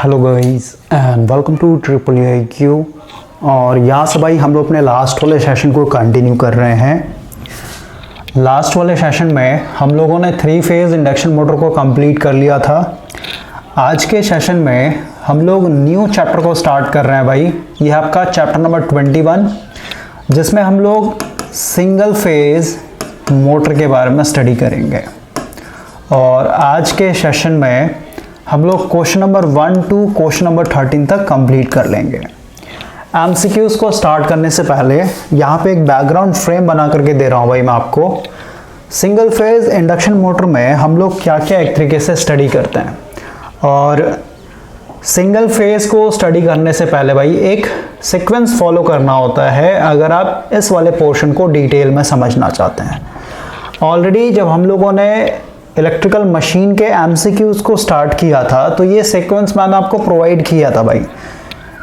Hello guys and welcome to triple IQ। और यहाँ से भाई हम लोग अपने लास्ट वाले सेशन को कंटिन्यू कर रहे हैं। लास्ट वाले सेशन में हम लोगों ने 3 फेज़ इंडक्शन मोटर को कंप्लीट कर लिया था। आज के सेशन में हम लोग न्यू चैप्टर को स्टार्ट कर रहे हैं भाई। यह आपका चैप्टर नंबर 21, जिसमें हम लोग सिंगल फेज़ मोटर के बारे में स्टडी करेंगे। और आज के सेशन में हम लोग question number 1 to question number 13 तक कंप्लीट कर लेंगे। MCQs को स्टार्ट करने से पहले यहाँ पे एक बैकग्राउंड फ्रेम बना करके दे रहा हूँ भाई मैं आपको। सिंगल फेज इंडक्शन मोटर में हम लोग क्या क्या एक तरीके से स्टडी करते हैं, और सिंगल फेज को स्टडी करने से पहले भाई एक सीक्वेंस फॉलो करना होता है अगर आप इस वाले पोर्शन को डिटेल में समझना चाहते हैं। ऑलरेडी जब हम लोगों ने इलेक्ट्रिकल मशीन के MCQs को स्टार्ट किया था तो ये सीक्वेंस मैंने आपको प्रोवाइड किया था भाई।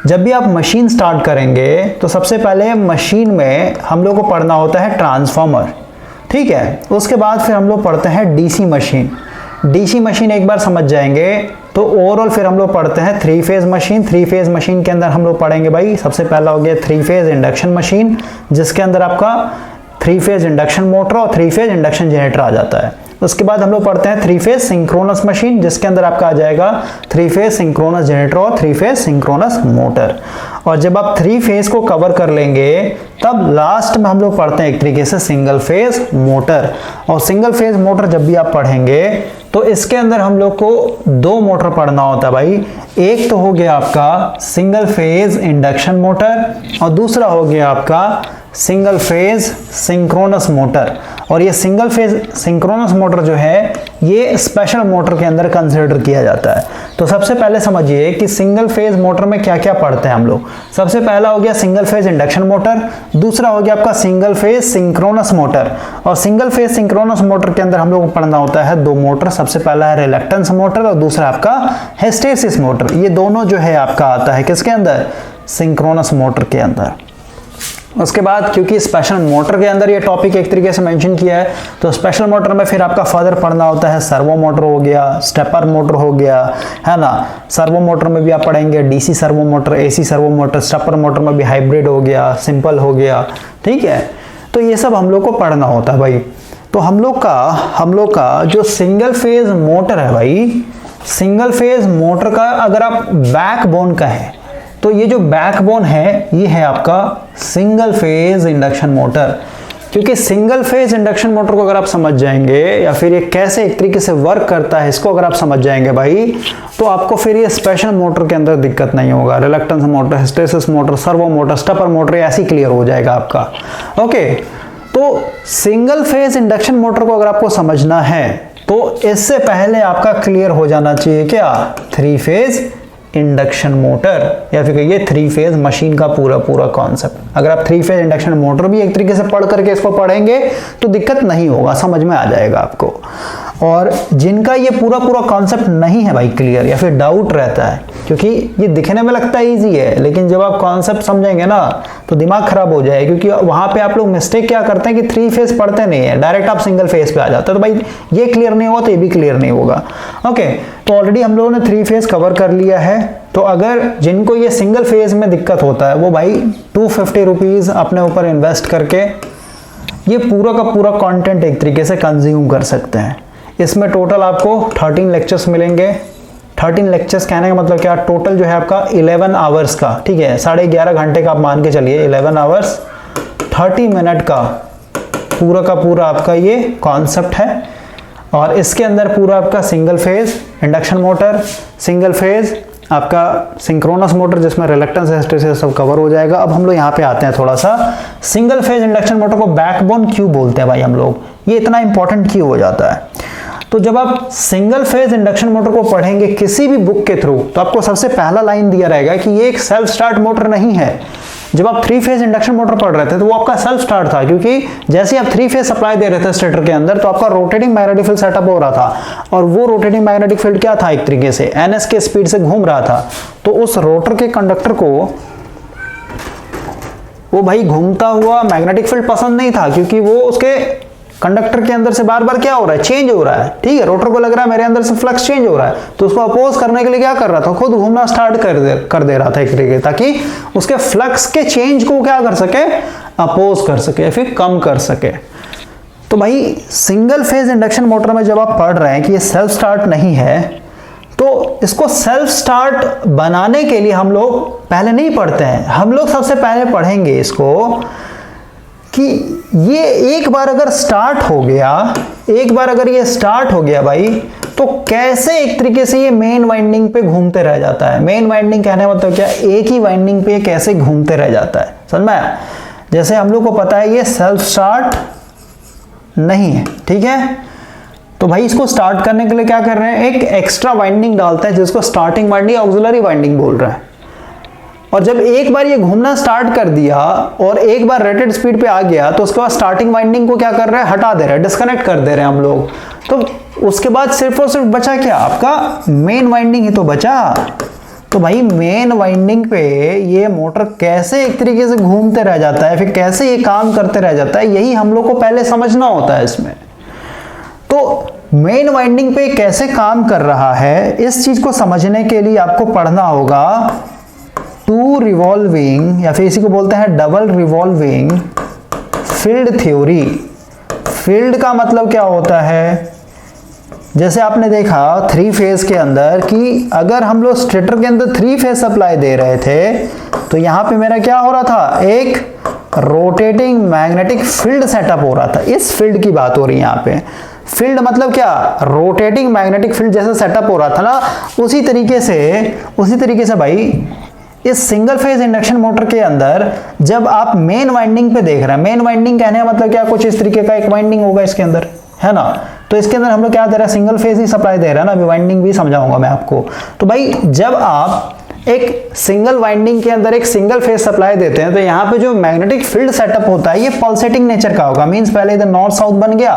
जब भी आप मशीन स्टार्ट करेंगे तो सबसे पहले मशीन में हम लोग को पढ़ना होता है ट्रांसफार्मर, ठीक है। उसके बाद फिर हम लोग पढ़ते हैं DC मशीन। DC मशीन एक बार समझ जाएंगे तो ओवरऑल फिर हम लोग पढ़ते हैं 3 फेज मशीन। 3 फेज मशीन के अंदर हम लोग पढ़ेंगे भाई, सबसे पहला हो गया 3 फेज इंडक्शन मशीन, जिसके अंदर आपका 3 फेज इंडक्शन मोटर और 3 फेज इंडक्शन जनरेटर आ जाता है। उसके बाद हम लोग पढ़ते हैं 3 फेज सिंक्रोनस मशीन, जिसके अंदर आपका आ जाएगा 3 फेज सिंक्रोनस जनरेटर और 3 फेज सिंक्रोनस मोटर। और जब आप 3 फेज को कवर कर लेंगे तब लास्ट में हम लोग पढ़ते हैं एक तरीके से सिंगल फेज मोटर। और सिंगल फेज मोटर जब भी आप पढ़ेंगे तो इसके अंदर हम लोग को 2 मोटर पढ़ना होता है भाई। एक तो हो गया आपका सिंगल फेज इंडक्शन मोटर और दूसरा हो गया आपका सिंगल फेज सिंक्रोनस मोटर। और ये सिंगल फेज सिंक्रोनस मोटर जो है ये स्पेशल मोटर के अंदर कंसीडर किया जाता है। तो सबसे पहले समझिए कि सिंगल फेज मोटर में क्या क्या पढ़ते हैं हम लोग। सबसे पहला हो गया सिंगल फेज इंडक्शन मोटर, दूसरा हो गया आपका सिंगल फेज सिंक्रोनस मोटर। और सिंगल फेज सिंक्रोनस मोटर के अंदर हम लोग को पढ़ना होता है 2 मोटर। सबसे पहला है रिलक्टेंस मोटर और दूसरा आपका हिस्टैरिसीस मोटर। ये दोनों जो है आपका आता है किसके अंदर, सिंक्रोनस मोटर के अंदर। उसके बाद क्योंकि स्पेशल मोटर के अंदर ये टॉपिक एक तरीके से मेंशन किया है तो स्पेशल मोटर में फिर आपका फर्दर पढ़ना होता है सर्वो मोटर हो गया, स्टेपर मोटर हो गया, है ना। सर्वो मोटर में भी आप पढ़ेंगे DC servo motor, AC servo motor, stepper motor में भी हाइब्रिड हो गया, सिंपल हो गया, ठीक है। तो ये सब हम लोग को पढ़ना होता है भाई। तो हम लोग का जो सिंगल फेज मोटर है भाई, सिंगल फेज मोटर का अगर आप बैकबोन कहें तो ये जो बैकबोन है ये है आपका सिंगल फेज इंडक्शन मोटर। क्योंकि सिंगल फेज इंडक्शन मोटर को अगर आप समझ जाएंगे या फिर ये कैसे एक तरीके से वर्क करता है इसको अगर आप समझ जाएंगे भाई तो आपको फिर ये स्पेशल मोटर के अंदर दिक्कत नहीं होगा। Reluctance motor, hysteresis motor, servo motor, stepper motor ऐसे क्लियर हो जाएगा आपका। ओके, तो सिंगल फेज इंडक्शन मोटर को अगर आपको समझना है तो इससे पहले आपका क्लियर हो जाना चाहिए क्या, 3 फेज इंडक्शन मोटर या फिर कहिए 3 फेज मशीन का पूरा कॉन्सेप्ट। अगर आप 3 फेज इंडक्शन मोटर भी एक तरीके से पढ़ करके इसको पढ़ेंगे तो दिक्कत नहीं होगा, समझ में आ जाएगा आपको। और जिनका ये पूरा कॉन्सेप्ट नहीं है भाई क्लियर या फिर डाउट रहता है, क्योंकि ये दिखने में लगता है इजी है लेकिन जब आप कॉन्सेप्ट समझेंगे ना तो दिमाग खराब हो जाएगा। क्योंकि वहां पे आप लोग मिस्टेक क्या करते हैं कि 3 फेज पढ़ते नहीं है, डायरेक्ट आप सिंगल फेज पे आ जाते हैं। तो भाई ये क्लियर नहीं होगा तो ये भी क्लियर नहीं होगा। ओके, तो ऑलरेडी हम लोगों ने 3 फेज कवर कर लिया है। तो अगर जिनको ये सिंगल फेज में दिक्कत होता है वो भाई 250 रुपीज अपने ऊपर इन्वेस्ट करके ये पूरा का पूरा कंटेंट एक तरीके से कंज्यूम कर सकते हैं। इसमें टोटल आपको 13 लेक्चर्स मिलेंगे। 13 लेक्चर्स कहने का मतलब क्या, टोटल जो है आपका 11 आवर्स का, ठीक है, 11.5 घंटे का आप मान के चलिए, 11 आवर्स 30 मिनट का पूरा आपका ये कॉन्सेप्ट है। और इसके अंदर पूरा आपका single phase induction motor, single phase आपका सिंक्रोनस मोटर जिसमें रिलक्टेंस हिस्टैरिसीस सब कवर हो जाएगा। अब हम लोग यहाँ पे आते हैं थोड़ा सा, सिंगल फेज इंडक्शन मोटर को बैकबोन क्यों बोलते हैं भाई हम लोग, ये इतना इंपॉर्टेंट क्यों हो जाता है। तो जब आप सिंगल फेज इंडक्शन मोटर को पढ़ेंगे किसी भी बुक के थ्रू तो आपको सबसे पहला लाइन दिया रहेगा कि ये एक सेल्फ स्टार्ट मोटर नहीं है। जब आप 3 फेज इंडक्शन मोटर पढ़ रहे थे तो वो आपका सेल्फ स्टार्ट था, क्योंकि जैसे आप 3 फेज सप्लाई दे रहे थे स्टेटर के अंदर तो आपका रोटेटिंग मैग्नेटिक फील्ड सेटअप हो रहा था। और वो रोटेटिंग मैग्नेटिक फील्ड क्या था, एक तरीके से NS के स्पीड से घूम रहा था। तो उस रोटर के कंडक्टर को वो भाई घूमता हुआ मैग्नेटिक फील्ड पसंद नहीं था, क्योंकि वो उसके कंडक्टर के अंदर से बार बार क्या हो रहा है, चेंज हो रहा है, ठीक है। रोटर को लग रहा है मेरे अंदर से फ्लक्स चेंज हो रहा है, तो उसको अपोज करने के लिए क्या कर रहा था, खुद घूमना स्टार्ट कर दे रहा था एक तरीके, ताकि उसके फ्लक्स के चेंज को क्या कर सके, अपोज कर सके, फिर कम कर सके। तो भाई सिंगल फेज इंडक्शन मोटर में जब आप पढ़ रहे हैं कि ये सेल्फ स्टार्ट नहीं है, तो इसको सेल्फ स्टार्ट बनाने के लिए हम लोग पहले नहीं पढ़ते हैं, हम लोग सबसे पहले पढ़ेंगे इसको कि ये एक बार अगर स्टार्ट हो गया, एक बार अगर ये स्टार्ट हो गया भाई, तो कैसे एक तरीके से ये मेन वाइंडिंग पे घूमते रह जाता है। मेन वाइंडिंग कहने का मतलब क्या, एक ही वाइंडिंग पे कैसे घूमते रह जाता है, समझ में आया। जैसे हम लोग को पता है ये सेल्फ स्टार्ट नहीं है, ठीक है। तो भाई इसको स्टार्ट करने के लिए क्या कर रहे हैं, एक एक्स्ट्रा वाइंडिंग डालते हैं जिसको स्टार्टिंग वाइंडिंग, ऑक्सिलरी वाइंडिंग बोल रहे हैं। और जब एक बार ये घूमना स्टार्ट कर दिया और एक बार रेटेड स्पीड पे आ गया, तो उसके बाद स्टार्टिंग वाइंडिंग को क्या कर रहे हैं, हटा दे रहे हैं, डिस्कनेक्ट कर दे रहे हैं हम लोग। तो उसके बाद सिर्फ और सिर्फ बचा क्या, आपका मेन वाइंडिंग ही तो बचा। तो भाई मेन वाइंडिंग पे ये मोटर कैसे एक तरीके से घूमते रह जाता है, फिर कैसे ये काम करते रह जाता है, यही हम लोग को पहले समझना होता है इसमें। तो मेन वाइंडिंग पे कैसे काम कर रहा है, इस चीज को समझने के लिए आपको पढ़ना होगा टू रिवॉल्विंग, या फिर इसी को बोलते हैं double revolving field theory. Field का मतलब क्या होता है, जैसे आपने देखा 3 फेज के अंदर कि अगर हम लोग स्टेटर के अंदर 3 फेज सप्लाई दे रहे थे, तो यहां पे मेरा क्या हो रहा था, एक रोटेटिंग मैग्नेटिक फील्ड सेटअप हो रहा था। इस फील्ड की बात हो रही है यहाँ पे। फील्ड मतलब क्या, रोटेटिंग मैग्नेटिक फील्ड जैसे सेटअप हो रहा था ना, उसी तरीके से भाई इस सिंगल फेज इंडक्शन मोटर के अंदर जब आप मेन वाइंडिंग पे देख रहे हैं, मेन वाइंडिंग कहने का मतलब क्या, कुछ इस तरीके का एक वाइंडिंग होगा इसके अंदर, है ना। तो इसके अंदर हम लोग क्या दे रहे हैं, सिंगल फेज ही सप्लाई दे रहे हैं ना, अभी वाइंडिंग भी समझाऊंगा मैं आपको। तो भाई जब आप एक सिंगल वाइंडिंग के अंदर एक सिंगल फेज सप्लाई देते हैं, तो यहाँ पे जो मैग्नेटिक फील्ड सेटअप होता है ये पल्सेटिंग नेचर का होगा। मींस पहले इधर नॉर्थ साउथ बन गया,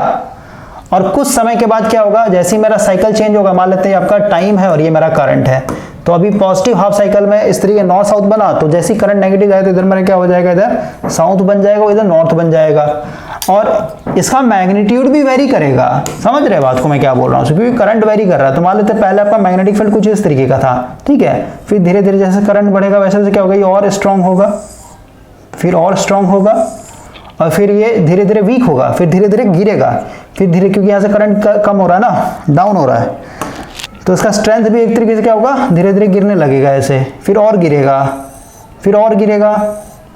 और कुछ समय के बाद क्या होगा, जैसे ही मेरा साइकिल चेंज होगा, मान लेते हैं आपका टाइम है और ये मेरा करंट है, तो अभी पॉजिटिव हाफ साइकिल में इस तरीके नॉर्थ साउथ बना, तो जैसे करंट नेगेटिव जाए तो इधर मेरा क्या हो जाएगा, इधर साउथ बन जाएगा, इधर नॉर्थ बन जाएगा। और इसका मैग्नीट्यूड भी वेरी करेगा, समझ रहे बात को मैं क्या बोल रहा हूँ, क्योंकि करंट वेरी कर रहा है। तो मान लेते हैं पहले आपका मैग्नेटिक फील्ड कुछ इस तरीके का था, ठीक है, फिर धीरे धीरे जैसे करंट बढ़ेगा वैसे क्या होगा, ये और स्ट्रांग होगा, फिर और स्ट्रांग होगा, और फिर ये धीरे धीरे वीक होगा, फिर धीरे धीरे गिरेगा, फिर धीरे, क्योंकि यहाँ से करंट कम हो रहा है ना, डाउन हो रहा है, तो इसका स्ट्रेंथ भी एक तरीके से क्या होगा, धीरे धीरे गिरने लगेगा ऐसे, फिर और गिरेगा, फिर और गिरेगा,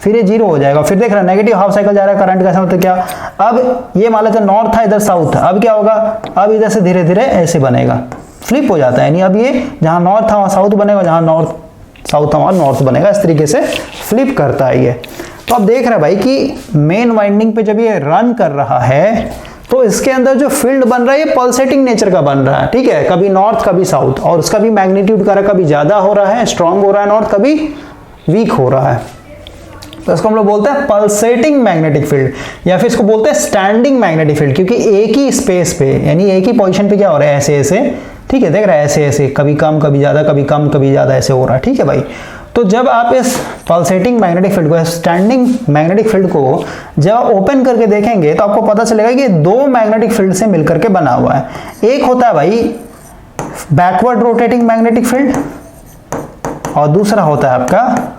फिर ये जीरो हो जाएगा। फिर देख रहे हैं नेगेटिव हाफ साइकिल जा रहा है करंट का, मतलब क्या, अब ये मान लेते हैं नॉर्थ था, इधर साउथ था, अब क्या होगा, अब इधर से धीरे धीरे ऐसे बनेगा, फ्लिप हो जाता है, यानी अब ये जहाँ नॉर्थ था वहाँ साउथ बनेगा, जहाँ नॉर्थ साउथ था वहाँ नॉर्थ बनेगा, इस तरीके से फ्लिप करता है ये। तो अब देख रहे हैं भाई कि मेन वाइंडिंग पे जब ये रन कर रहा है, तो इसके अंदर जो फील्ड बन रहा है ये पल्सेटिंग नेचर का बन रहा है, ठीक है, कभी नॉर्थ कभी साउथ, और उसका भी मैग्नीट्यूड का कभी ज्यादा हो रहा है, स्ट्रांग हो रहा है नॉर्थ, कभी वीक हो रहा है। तो इसको हम लोग बोलते हैं पल्सेटिंग मैग्नेटिक फील्ड, या फिर इसको बोलते हैं स्टैंडिंग मैग्नेटिक फील्ड, क्योंकि एक ही स्पेस पे, यानी एक ही पोजीशन पे क्या हो रहा है, ऐसे ऐसे, ठीक है, देख रहा है ऐसे ऐसे, कभी कम कभी ज्यादा, कभी कम कभी ज्यादा, ऐसे हो रहा है, ठीक है भाई। तो जब आप इस पल्सेटिंग मैग्नेटिक फील्ड को, स्टैंडिंग मैग्नेटिक फील्ड को जब ओपन करके देखेंगे, तो आपको पता चलेगा कि दो मैग्नेटिक फील्ड से मिलकर के बना हुआ है। एक होता है भाई बैकवर्ड रोटेटिंग मैग्नेटिक फील्ड, और दूसरा होता है आपका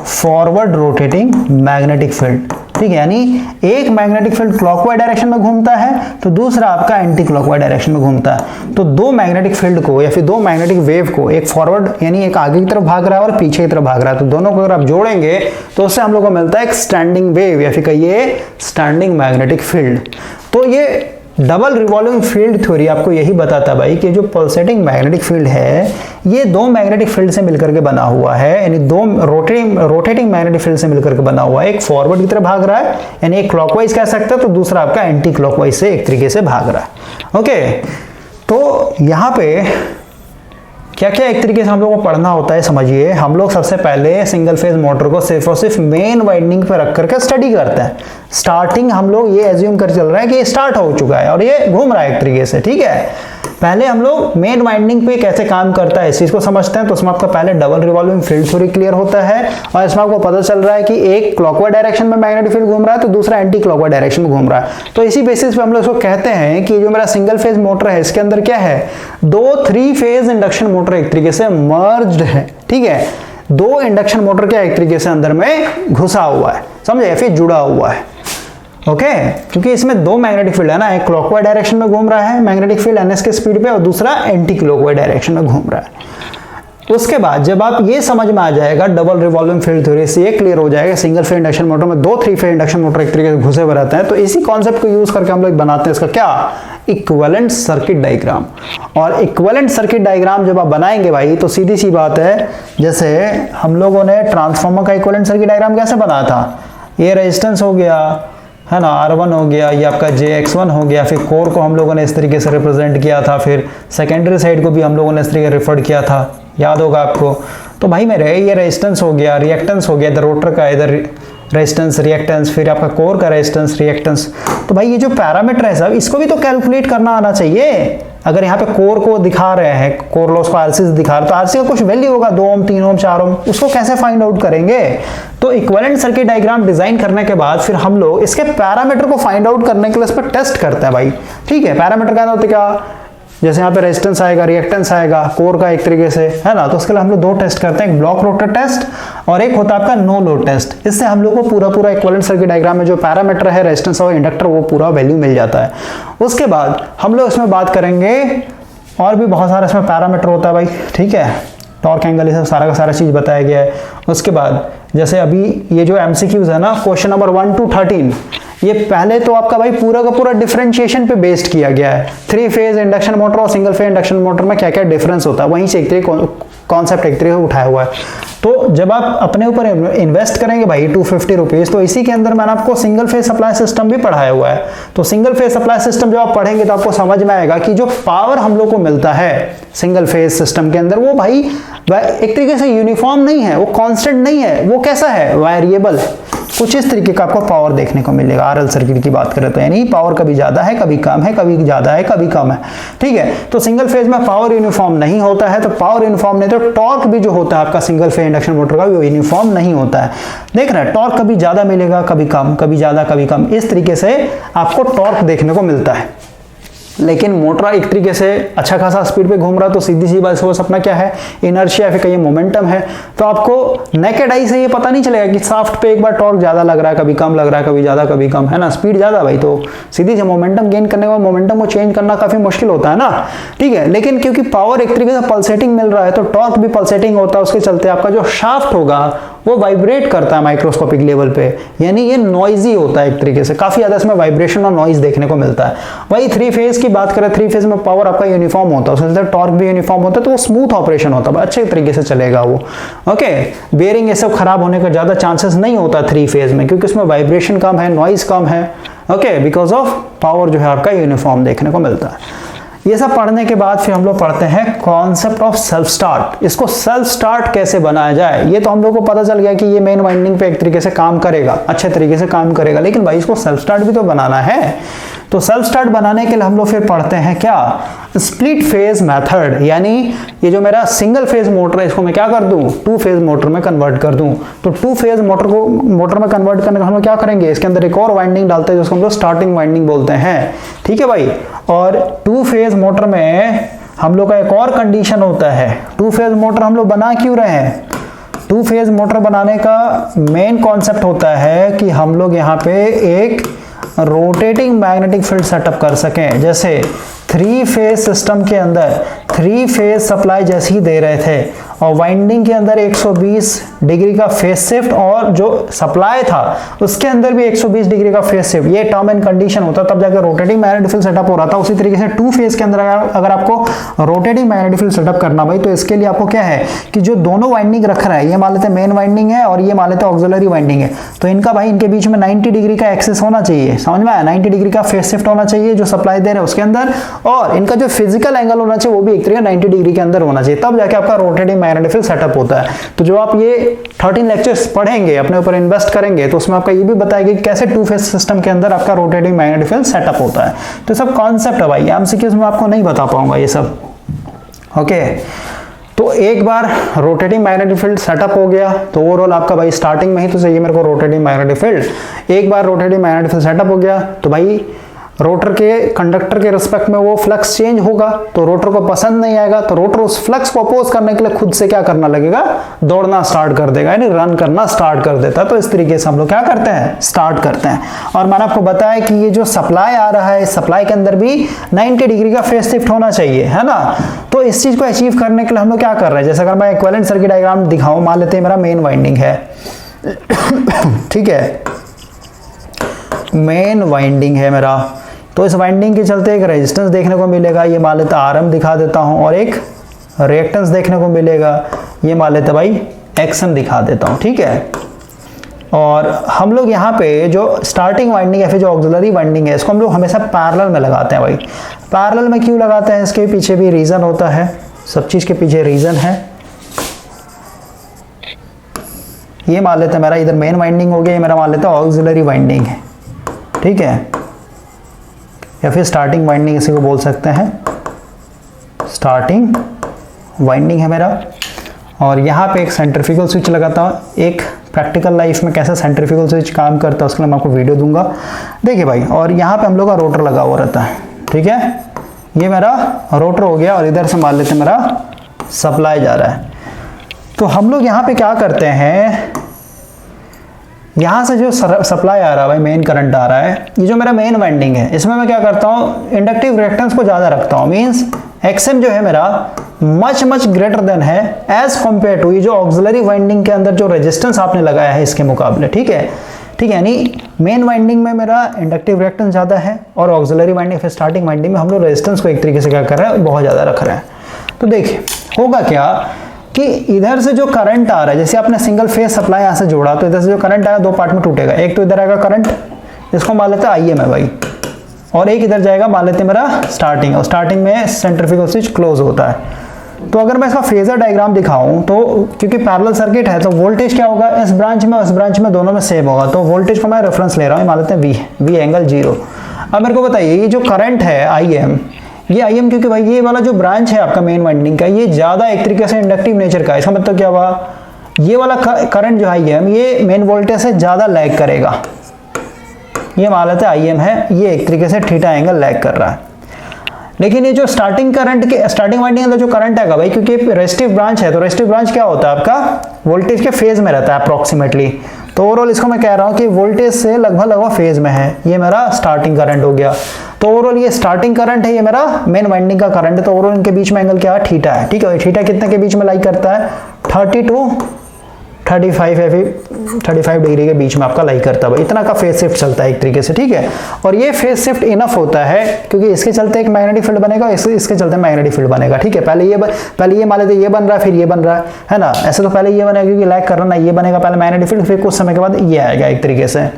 फॉरवर्ड रोटेटिंग मैग्नेटिक फील्ड, ठीक है, यानी एक मैग्नेटिक फील्ड क्लॉकवाइज डायरेक्शन में घूमता है, तो दूसरा आपका एंटी क्लॉकवाइज डायरेक्शन में घूमता है। तो दो मैग्नेटिक फील्ड को या फिर दो मैग्नेटिक वेव को, एक फॉरवर्ड यानी एक आगे की तरफ भाग रहा है और पीछे की तरफ भाग रहा है, तो दोनों को अगर आप जोड़ेंगे तो उससे हम लोग को मिलता है एक स्टैंडिंग वेव, या फिर कहिए स्टैंडिंग मैग्नेटिक फील्ड। तो ये डबल रिवॉल्विंग फील्ड थ्योरी आपको यही बताता है भाई कि जो पल्सेटिंग मैग्नेटिक फील्ड है ये दो मैग्नेटिक फील्ड से मिलकर के बना हुआ है, यानी दो रोटेटिंग मैग्नेटिक फील्ड से मिलकर के बना हुआ है। एक फॉरवर्ड की तरफ भाग रहा है, यानी एक क्लॉकवाइज कह सकते हैं, तो दूसरा आपका एंटी क्लॉकवाइज से एक तरीके से भाग रहा है। ओके, तो यहाँ पे क्या क्या एक तरीके से हम लोग को पढ़ना होता है, समझिए। हम लोग सबसे पहले सिंगल फेज मोटर को सिर्फ और सिर्फ मेन वाइंडिंग पे रख करके स्टडी करते हैं। स्टार्टिंग हम लोग ये एज्यूम कर चल रहा है कि ये स्टार्ट हो चुका है और ये घूम रहा है एक तरीके से, ठीक है। पहले हम लोग मेन वाइंडिंग पे कैसे काम करता है इस चीज को समझते हैं। तो इसमें आपका पहले double revolving field theory clear होता है और इसमें आपको पता चल रहा है कि एक क्लॉकवाइज डायरेक्शन में मैग्नेटिक फील्ड घूम रहा है तो दूसरा एंटी क्लॉकवाइज डायरेक्शन में घूम रहा है। तो इसी बेसिस पे हम लोग इसको कहते हैं कि जो मेरा सिंगल फेज मोटर है इसके अंदर क्या है, दो 3 फेज इंडक्शन मोटर एक तरीके से मर्ज्ड है। ठीक है, दो इंडक्शन मोटर क्या एक तरीके से अंदर में घुसा हुआ है, समझे, फिर जुड़ा हुआ है। ओके क्योंकि इसमें दो मैग्नेटिक फील्ड है ना, एक क्लॉकवाइज डायरेक्शन में घूम रहा है मैग्नेटिक फील्ड ns के स्पीड पे और दूसरा एंटी क्लॉकवाइज डायरेक्शन में घूम रहा है। उसके बाद जब आप ये समझ में आ जाएगा डबल रिवॉल्विंग फील्ड थ्योरी से ये क्लियर हो जाएगा सिंगल फेज इंडक्शन मोटर में दो 3 फेज इंडक्शन मोटर एक तरीके से घुसे हुए रहते हैं। तो इसी कॉन्सेप्ट को यूज करके हम लोग बनाते हैं इसका क्या, इक्विवेलेंट सर्किट डायग्राम। और इक्विवेलेंट सर्किट डायग्राम जब आप बनाएंगे भाई तो सीधी सी बात है, जैसे हम लोगों ने ट्रांसफार्मर का इक्विवेलेंट सर्किट डायग्राम कैसे बनाया था, ये रेजिस्टेंस हो गया है ना, R1 हो गया, ये आपका JX1 हो गया, फिर कोर को हम लोगों ने इस तरीके से रिप्रेजेंट किया था, फिर सेकेंडरी साइड को भी हम लोगों ने इस तरीके से रेफर किया था, याद होगा आपको। तो भाई मेरे ये रेजिस्टेंस हो गया, रिएक्टेंस हो गया, इधर रोटर का इधर रेजिस्टेंस रिएक्टेंस, फिर आपका कोर का रेजिस्टेंस रिएक्टेंस। तो भाई ये जो पैरामीटर है सब इसको भी तो कैलकुलेट करना आना चाहिए। अगर यहाँ पे कोर को दिखा रहे हैं, कोर लॉस को आरसी से दिखा रहे तो आरसी का कुछ वैल्यू होगा 2 ओम 3 ओम 4 ओम, उसको कैसे फाइंड आउट करेंगे। तो इक्विवेलेंट सर्किट डायग्राम डिजाइन करने के बाद फिर हम लोग इसके पैरामीटर को फाइंड आउट करने के लिए इस पर टेस्ट करते हैं भाई। ठीक है, पैरामीटर का होता है क्या, जैसे यहाँ पे रेजिस्टेंस आएगा, रिएक्टेंस आएगा, कोर का एक तरीके से है ना। तो उसके लिए हम लोग दो टेस्ट करते हैं, एक ब्लॉक रोटर टेस्ट और एक होता है आपका नो लोड टेस्ट। इससे हम लोग को पूरा इक्विवेलेंट सर्किट डायग्राम में जो पैरामीटर है रेजिस्टेंस और इंडक्टर वो पूरा वैल्यू मिल जाता है। उसके बाद हम लोग इसमें बात करेंगे और भी बहुत सारा इसमें पैरामीटर होता है भाई। ठीक है, टॉर्क एंगल ये सब सारा का सारा चीज बताया गया है। उसके बाद जैसे अभी ये जो MCQs है ना, क्वेश्चन नंबर 1 to 13, ये पहले तो आपका भाई पूरा का पूरा डिफरेंशिएशन पे बेस्ड किया गया है। 3 फेज इंडक्शन मोटर और सिंगल फेज इंडक्शन मोटर में क्या क्या डिफरेंस होता है, वहीं से एक तरीके कॉन्सेप्ट एक तरीके उठाया हुआ है। तो जब आप अपने ऊपर इन्वेस्ट करेंगे भाई 250 रुपीज, तो इसी के अंदर मैंने आपको सिंगल फेज सप्लाई सिस्टम भी पढ़ाया हुआ है। तो सिंगल फेज सप्लाई सिस्टम जब आप पढ़ेंगे तो आपको समझ में आएगा कि जो पावर हम लोग को मिलता है सिंगल फेज सिस्टम के अंदर वो भाई एक तरीके से यूनिफॉर्म नहीं है, वो कांस्टेंट नहीं है, वो कैसा है, वेरिएबल। कुछ इस तरीके का आपको पावर देखने को मिलेगा। आरएल सर्किट की बात करें तो यानी पावर कभी ज्यादा है, कभी कम है, कभी ज्यादा है, कभी कम है। ठीक है, तो सिंगल फेज में पावर यूनिफॉर्म नहीं होता है। तो पावर यूनिफॉर्म नहीं तो टॉर्क भी जो होता है आपका सिंगल फेज इंडक्शन मोटर का वो यूनिफॉर्म नहीं होता है। देख रहे हैं, टॉर्क कभी ज्यादा मिलेगा, कभी कम, कभी ज्यादा, कभी कम, इस तरीके से आपको टॉर्क देखने को मिलता है। लेकिन मोटर एक तरीके से अच्छा खासा स्पीड पे घूम रहा है तो सीधी सी बात सोर्स अपना क्या है, इनर्शिया, फिर कहीं मोमेंटम है। तो आपको नेकेड आई से ये पता नहीं चलेगा कि शाफ्ट पे एक बार टॉर्क ज्यादा लग रहा है, कभी कम लग रहा है, कभी ज्यादा कभी कम, है ना, स्पीड ज्यादा भाई। तो सीधी से मोमेंटम गेन करने के बाद मोमेंटम को चेंज करना काफी मुश्किल होता है ना। ठीक है, लेकिन क्योंकि पावर एक तरीके से पल्सेटिंग मिल रहा है तो टॉर्क भी पल्सेटिंग होता है, उसके चलते आपका जो शाफ्ट होगा वो वाइब्रेट करता है माइक्रोस्कोपिक लेवल पे, यानी ये नॉइजी होता है एक तरीके से, काफी ज्यादा इसमें वाइब्रेशन और नॉइज देखने को मिलता है। वही 3 फेज की बात करें, 3 फेज में पावर आपका यूनिफॉर्म होता है, उसके साथ टॉर्क भी यूनिफॉर्म होता है, तो वो स्मूथ ऑपरेशन होता है, अच्छे तरीके से चलेगा वो। ओके, बेयरिंग ये सब खराब होने का ज्यादा चांसेस नहीं होता 3 फेज में, क्योंकि उसमें वाइब्रेशन कम है, नॉइज कम है। ओके, बिकॉज ऑफ पावर जो है आपका यूनिफॉर्म देखने को मिलता है। ये सब पढ़ने के बाद फिर हम लोग पढ़ते हैं कॉन्सेप्ट ऑफ सेल्फ स्टार्ट। इसको सेल्फ स्टार्ट कैसे बनाया जाए, ये तो हम लोग को पता चल गया कि ये मेन वाइंडिंग पे एक तरीके से काम करेगा, अच्छे तरीके से काम करेगा, लेकिन भाई इसको सेल्फ स्टार्ट भी तो बनाना है। तो सेल्फ स्टार्ट बनाने के लिए हम लोग फिर पढ़ते हैं क्या, स्प्लिट फेज मेथड। यानी ये जो मेरा सिंगल फेज मोटर है इसको मैं क्या कर दूं, 2 फेज मोटर में कन्वर्ट कर दूं। तो 2 फेज मोटर में कन्वर्ट करने का हम लोग क्या करेंगे, इसके अंदर एक और वाइंडिंग डालते हैं जिसको हम लोग स्टार्टिंग वाइंडिंग बोलते हैं। ठीक है भाई, और 2 फेज मोटर में हम लोग का एक और कंडीशन होता है। 2 फेज मोटर हम लोग बना क्यों रहे हैं, 2 फेज मोटर बनाने का मेन कॉन्सेप्ट होता है कि हम लोग यहाँ पे एक रोटेटिंग मैग्नेटिक फील्ड सेटअप कर सकें। जैसे 3 फेज सिस्टम के अंदर 3 फेज सप्लाई जैसे ही दे रहे थे और वाइंडिंग के अंदर 120 डिग्री का फेज शिफ्ट और जो सप्लाई था उसके अंदर भी 120 डिग्री का फेज शिफ्ट, ये टर्म एंड कंडीशन होता तब जाकर रोटेटिंग मैग्नेटिक फील्ड सेटअप हो रहा था। उसी तरीके से 2 फेज के अंदर अगर आपको रोटेटिंग मैग्नेटिक फील्ड सेटअप करना भाई, तो इसके लिए आपको क्या है कि जो दोनों वाइंडिंग रख रहा है, ये मान लेते हैं मेन वाइंडिंग है और ये मान लेते हैं ऑक्सिलरी वाइंडिंग है, तो इनका भाई इनके बीच में 90 डिग्री का एक्सेस होना चाहिए, समझ में आया, 90 डिग्री का फेज शिफ्ट होना चाहिए जो सप्लाई दे रहे हैं उसके अंदर, और इनका जो फिजिकल एंगल होना चाहिए वो भी एक तरीके 90 डिग्री के अंदर होना चाहिए, तब जाके आपका रोटेटिंग मैग्नेटिक फील्ड सेटअप होता है। तो जो आप ये 13 लेक्चर्स पढ़ेंगे, अपने ऊपर इन्वेस्ट करेंगे, तो उसमें आपका ये भी बताएगा कि कैसे 2 फेज सिस्टम के अंदर आपका रोटेटिंग मैग्नेटिक फील्ड सेटअप होता है। तो सब कॉन्सेप्ट है भाई, एमसीक्यूज में आपको नहीं बता पाऊंगा ये सब। ओके, तो एक बार रोटेटिंग मैग्नेटिक फील्ड सेटअप हो गया तो ओवरऑल आपका भाई स्टार्टिंग में ही तो चाहिए मेरे को रोटेटिंग मैग्नेटिक फील्ड। एक बार रोटेटिंग मैग्नेटिक फील्ड सेटअप हो गया तो भाई रोटर के कंडक्टर के रिस्पेक्ट में वो फ्लक्स चेंज होगा, तो रोटर को पसंद नहीं आएगा, तो रोटर उस फ्लक्स को अपोज करने के लिए खुद से क्या करना लगेगा, दौड़ना स्टार्ट कर देगा, यानी रन करना स्टार्ट कर देता है। तो इस तरीके से हम लोग क्या करते हैं, स्टार्ट करते हैं। और मैंने आपको बताया कि ये जो सप्लाई आ रहा है, सप्लाई के अंदर भी 90 डिग्री का फेज शिफ्ट होना चाहिए, है ना। तो इस चीज को अचीव करने के लिए हम लोग क्या कर रहे हैं, जैसे अगर मैं इक्विवेलेंट सर्किट डायग्राम दिखाऊं, मान लेते हैं मेरा मेन वाइंडिंग है, ठीक है, मेन वाइंडिंग है मेरा, तो इस वाइंडिंग के चलते एक रेजिस्टेंस देखने को मिलेगा, ये मान लेता आरएम दिखा देता हूं, और एक रिएक्टेंस देखने को मिलेगा, ये मान लेते भाई एक्सएम दिखा देता हूं, ठीक है। और हम लोग यहाँ पे जो स्टार्टिंग वाइंडिंग या फिर जो ऑक्सिलरी वाइंडिंग है, इसको हम लोग हमेशा पैरेलल में लगाते हैं भाई। पैरेलल में क्यों लगाते हैं, इसके पीछे भी रीजन होता है, सब चीज के पीछे रीजन है। ये मान लेते हैं मेरा इधर मेन वाइंडिंग हो गया, ये मेरा मान लेते हैं ऑक्सिलरी वाइंडिंग है, ठीक है, या फिर स्टार्टिंग वाइंडिंग इसी को बोल सकते हैं, स्टार्टिंग वाइंडिंग है मेरा। और यहाँ पे एक सेंट्रीफ्यूगल स्विच लगाता हूँ, एक प्रैक्टिकल लाइफ में कैसे सेंट्रीफ्यूगल स्विच काम करता है उसके लिए मैं आपको वीडियो दूंगा, देखिए भाई। और यहाँ पे हम लोग का रोटर लगा हुआ रहता है, ठीक है, ये मेरा रोटर हो गया, और इधर से मान लेते हैं मेरा सप्लाई जा रहा है। तो हम लोग यहाँ पे क्या करते हैं, यहाँ से जो सप्लाई आ रहा है भाई, मेन करंट आ रहा है, ये जो मेरा मेन वाइंडिंग है, इसमें मैं क्या करता हूँ, इंडक्टिव रिएक्टेंस को ज़्यादा रखता हूँ, मीन्स एक्सएम जो है मेरा मच ग्रेटर देन है एज कंपेयर टू ये जो ऑक्सिलरी वाइंडिंग के अंदर जो रेजिस्टेंस आपने लगाया है इसके मुकाबले, ठीक है, यानी मेन वाइंडिंग में मेरा इंडक्टिव रिएक्टेंस ज़्यादा है, और ऑक्सिलरी वाइंडिंग फिर स्टार्टिंग वाइंडिंग में हम लोग रेजिस्टेंस को एक तरीके से क्या कर रहे हैं, बहुत ज़्यादा रख रहे हैं। तो देखिए होगा क्या कि इधर से जो करंट आ रहा है, जैसे आपने सिंगल फेज सप्लाई यहाँ से जोड़ा, तो इधर से जो करंट आएगा दो पार्ट में टूटेगा, एक तो इधर आएगा करंट, इसको मान लेते हैं आईएम है भाई, और एक इधर जाएगा मान लेते हैं मेरा स्टार्टिंग, और स्टार्टिंग में सेंट्रीफ्यूगल स्विच क्लोज होता है। तो अगर मैं इसका फेजर डायग्राम दिखाऊं तो क्योंकि पैरेलल सर्किट है तो वोल्टेज क्या होगा, इस ब्रांच में और इस ब्रांच में दोनों में सेम होगा, तो वोल्टेज को मैं रेफरेंस ले रहा हूँ, मान लेते हैं वी एंगल 0। अब मेरे को बताइए ये जो करंट है आईएम, ये आईएम क्योंकि भाई ये वाला जो ब्रांच है आपका मेन वाइंडिंग का, ये ज्यादा एक तरीके से इंडक्टिव नेचर का है, इसका मतलब क्या हुआ, ये वाला करंट जो आईएम ये मेन वोल्टेज से ज्यादा लैग करेगा, ये मान लेते हैं आईएम है, ये एक तरीके से थीटा एंगल लैग कर रहा है। लेकिन ये जो स्टार्टिंग करंट के स्टार्टिंग वाइंडिंग अंदर जो करंट आएगा भाई, क्योंकि रेजिस्टिव ब्रांच है, तो रेजिस्टिव ब्रांच क्या होता है आपका, वोल्टेज के फेज में रहता है अप्रोक्सीमेटली। तो ओवरऑल इसको मैं कह रहा हूँ कि वोल्टेज से लगभग फेज में है, ये मेरा स्टार्टिंग करंट हो गया। तो ओवरऑल ये स्टार्टिंग करंट है, ये मेरा मेन वाइंडिंग का करंट है, तो ओवरऑल इनके बीच में एंगल क्या है, थीटा है, ठीक है। थीटा कितने के बीच में लाई करता है, 30 to 35 या फिर 35 डिग्री के बीच में आपका लाई करता है भाई, इतना का फेज शिफ्ट चलता है एक तरीके से, ठीक है। और ये फेज शिफ्ट इनफ होता है क्योंकि इसके चलते एक मैग्नेटिक फील्ड बनेगा, इसके चलते मैग्नेटिक फील्ड बनेगा, ठीक है। पहले ये मान लेते ये बन रहा है, फिर ये बन रहा है ना, ऐसे तो पहले ये बनेगा क्योंकि लैग कर रहा है, ये बनेगा पहले मैग्नेटिक फील्ड, फिर कुछ समय के बाद ये आएगा एक तरीके से।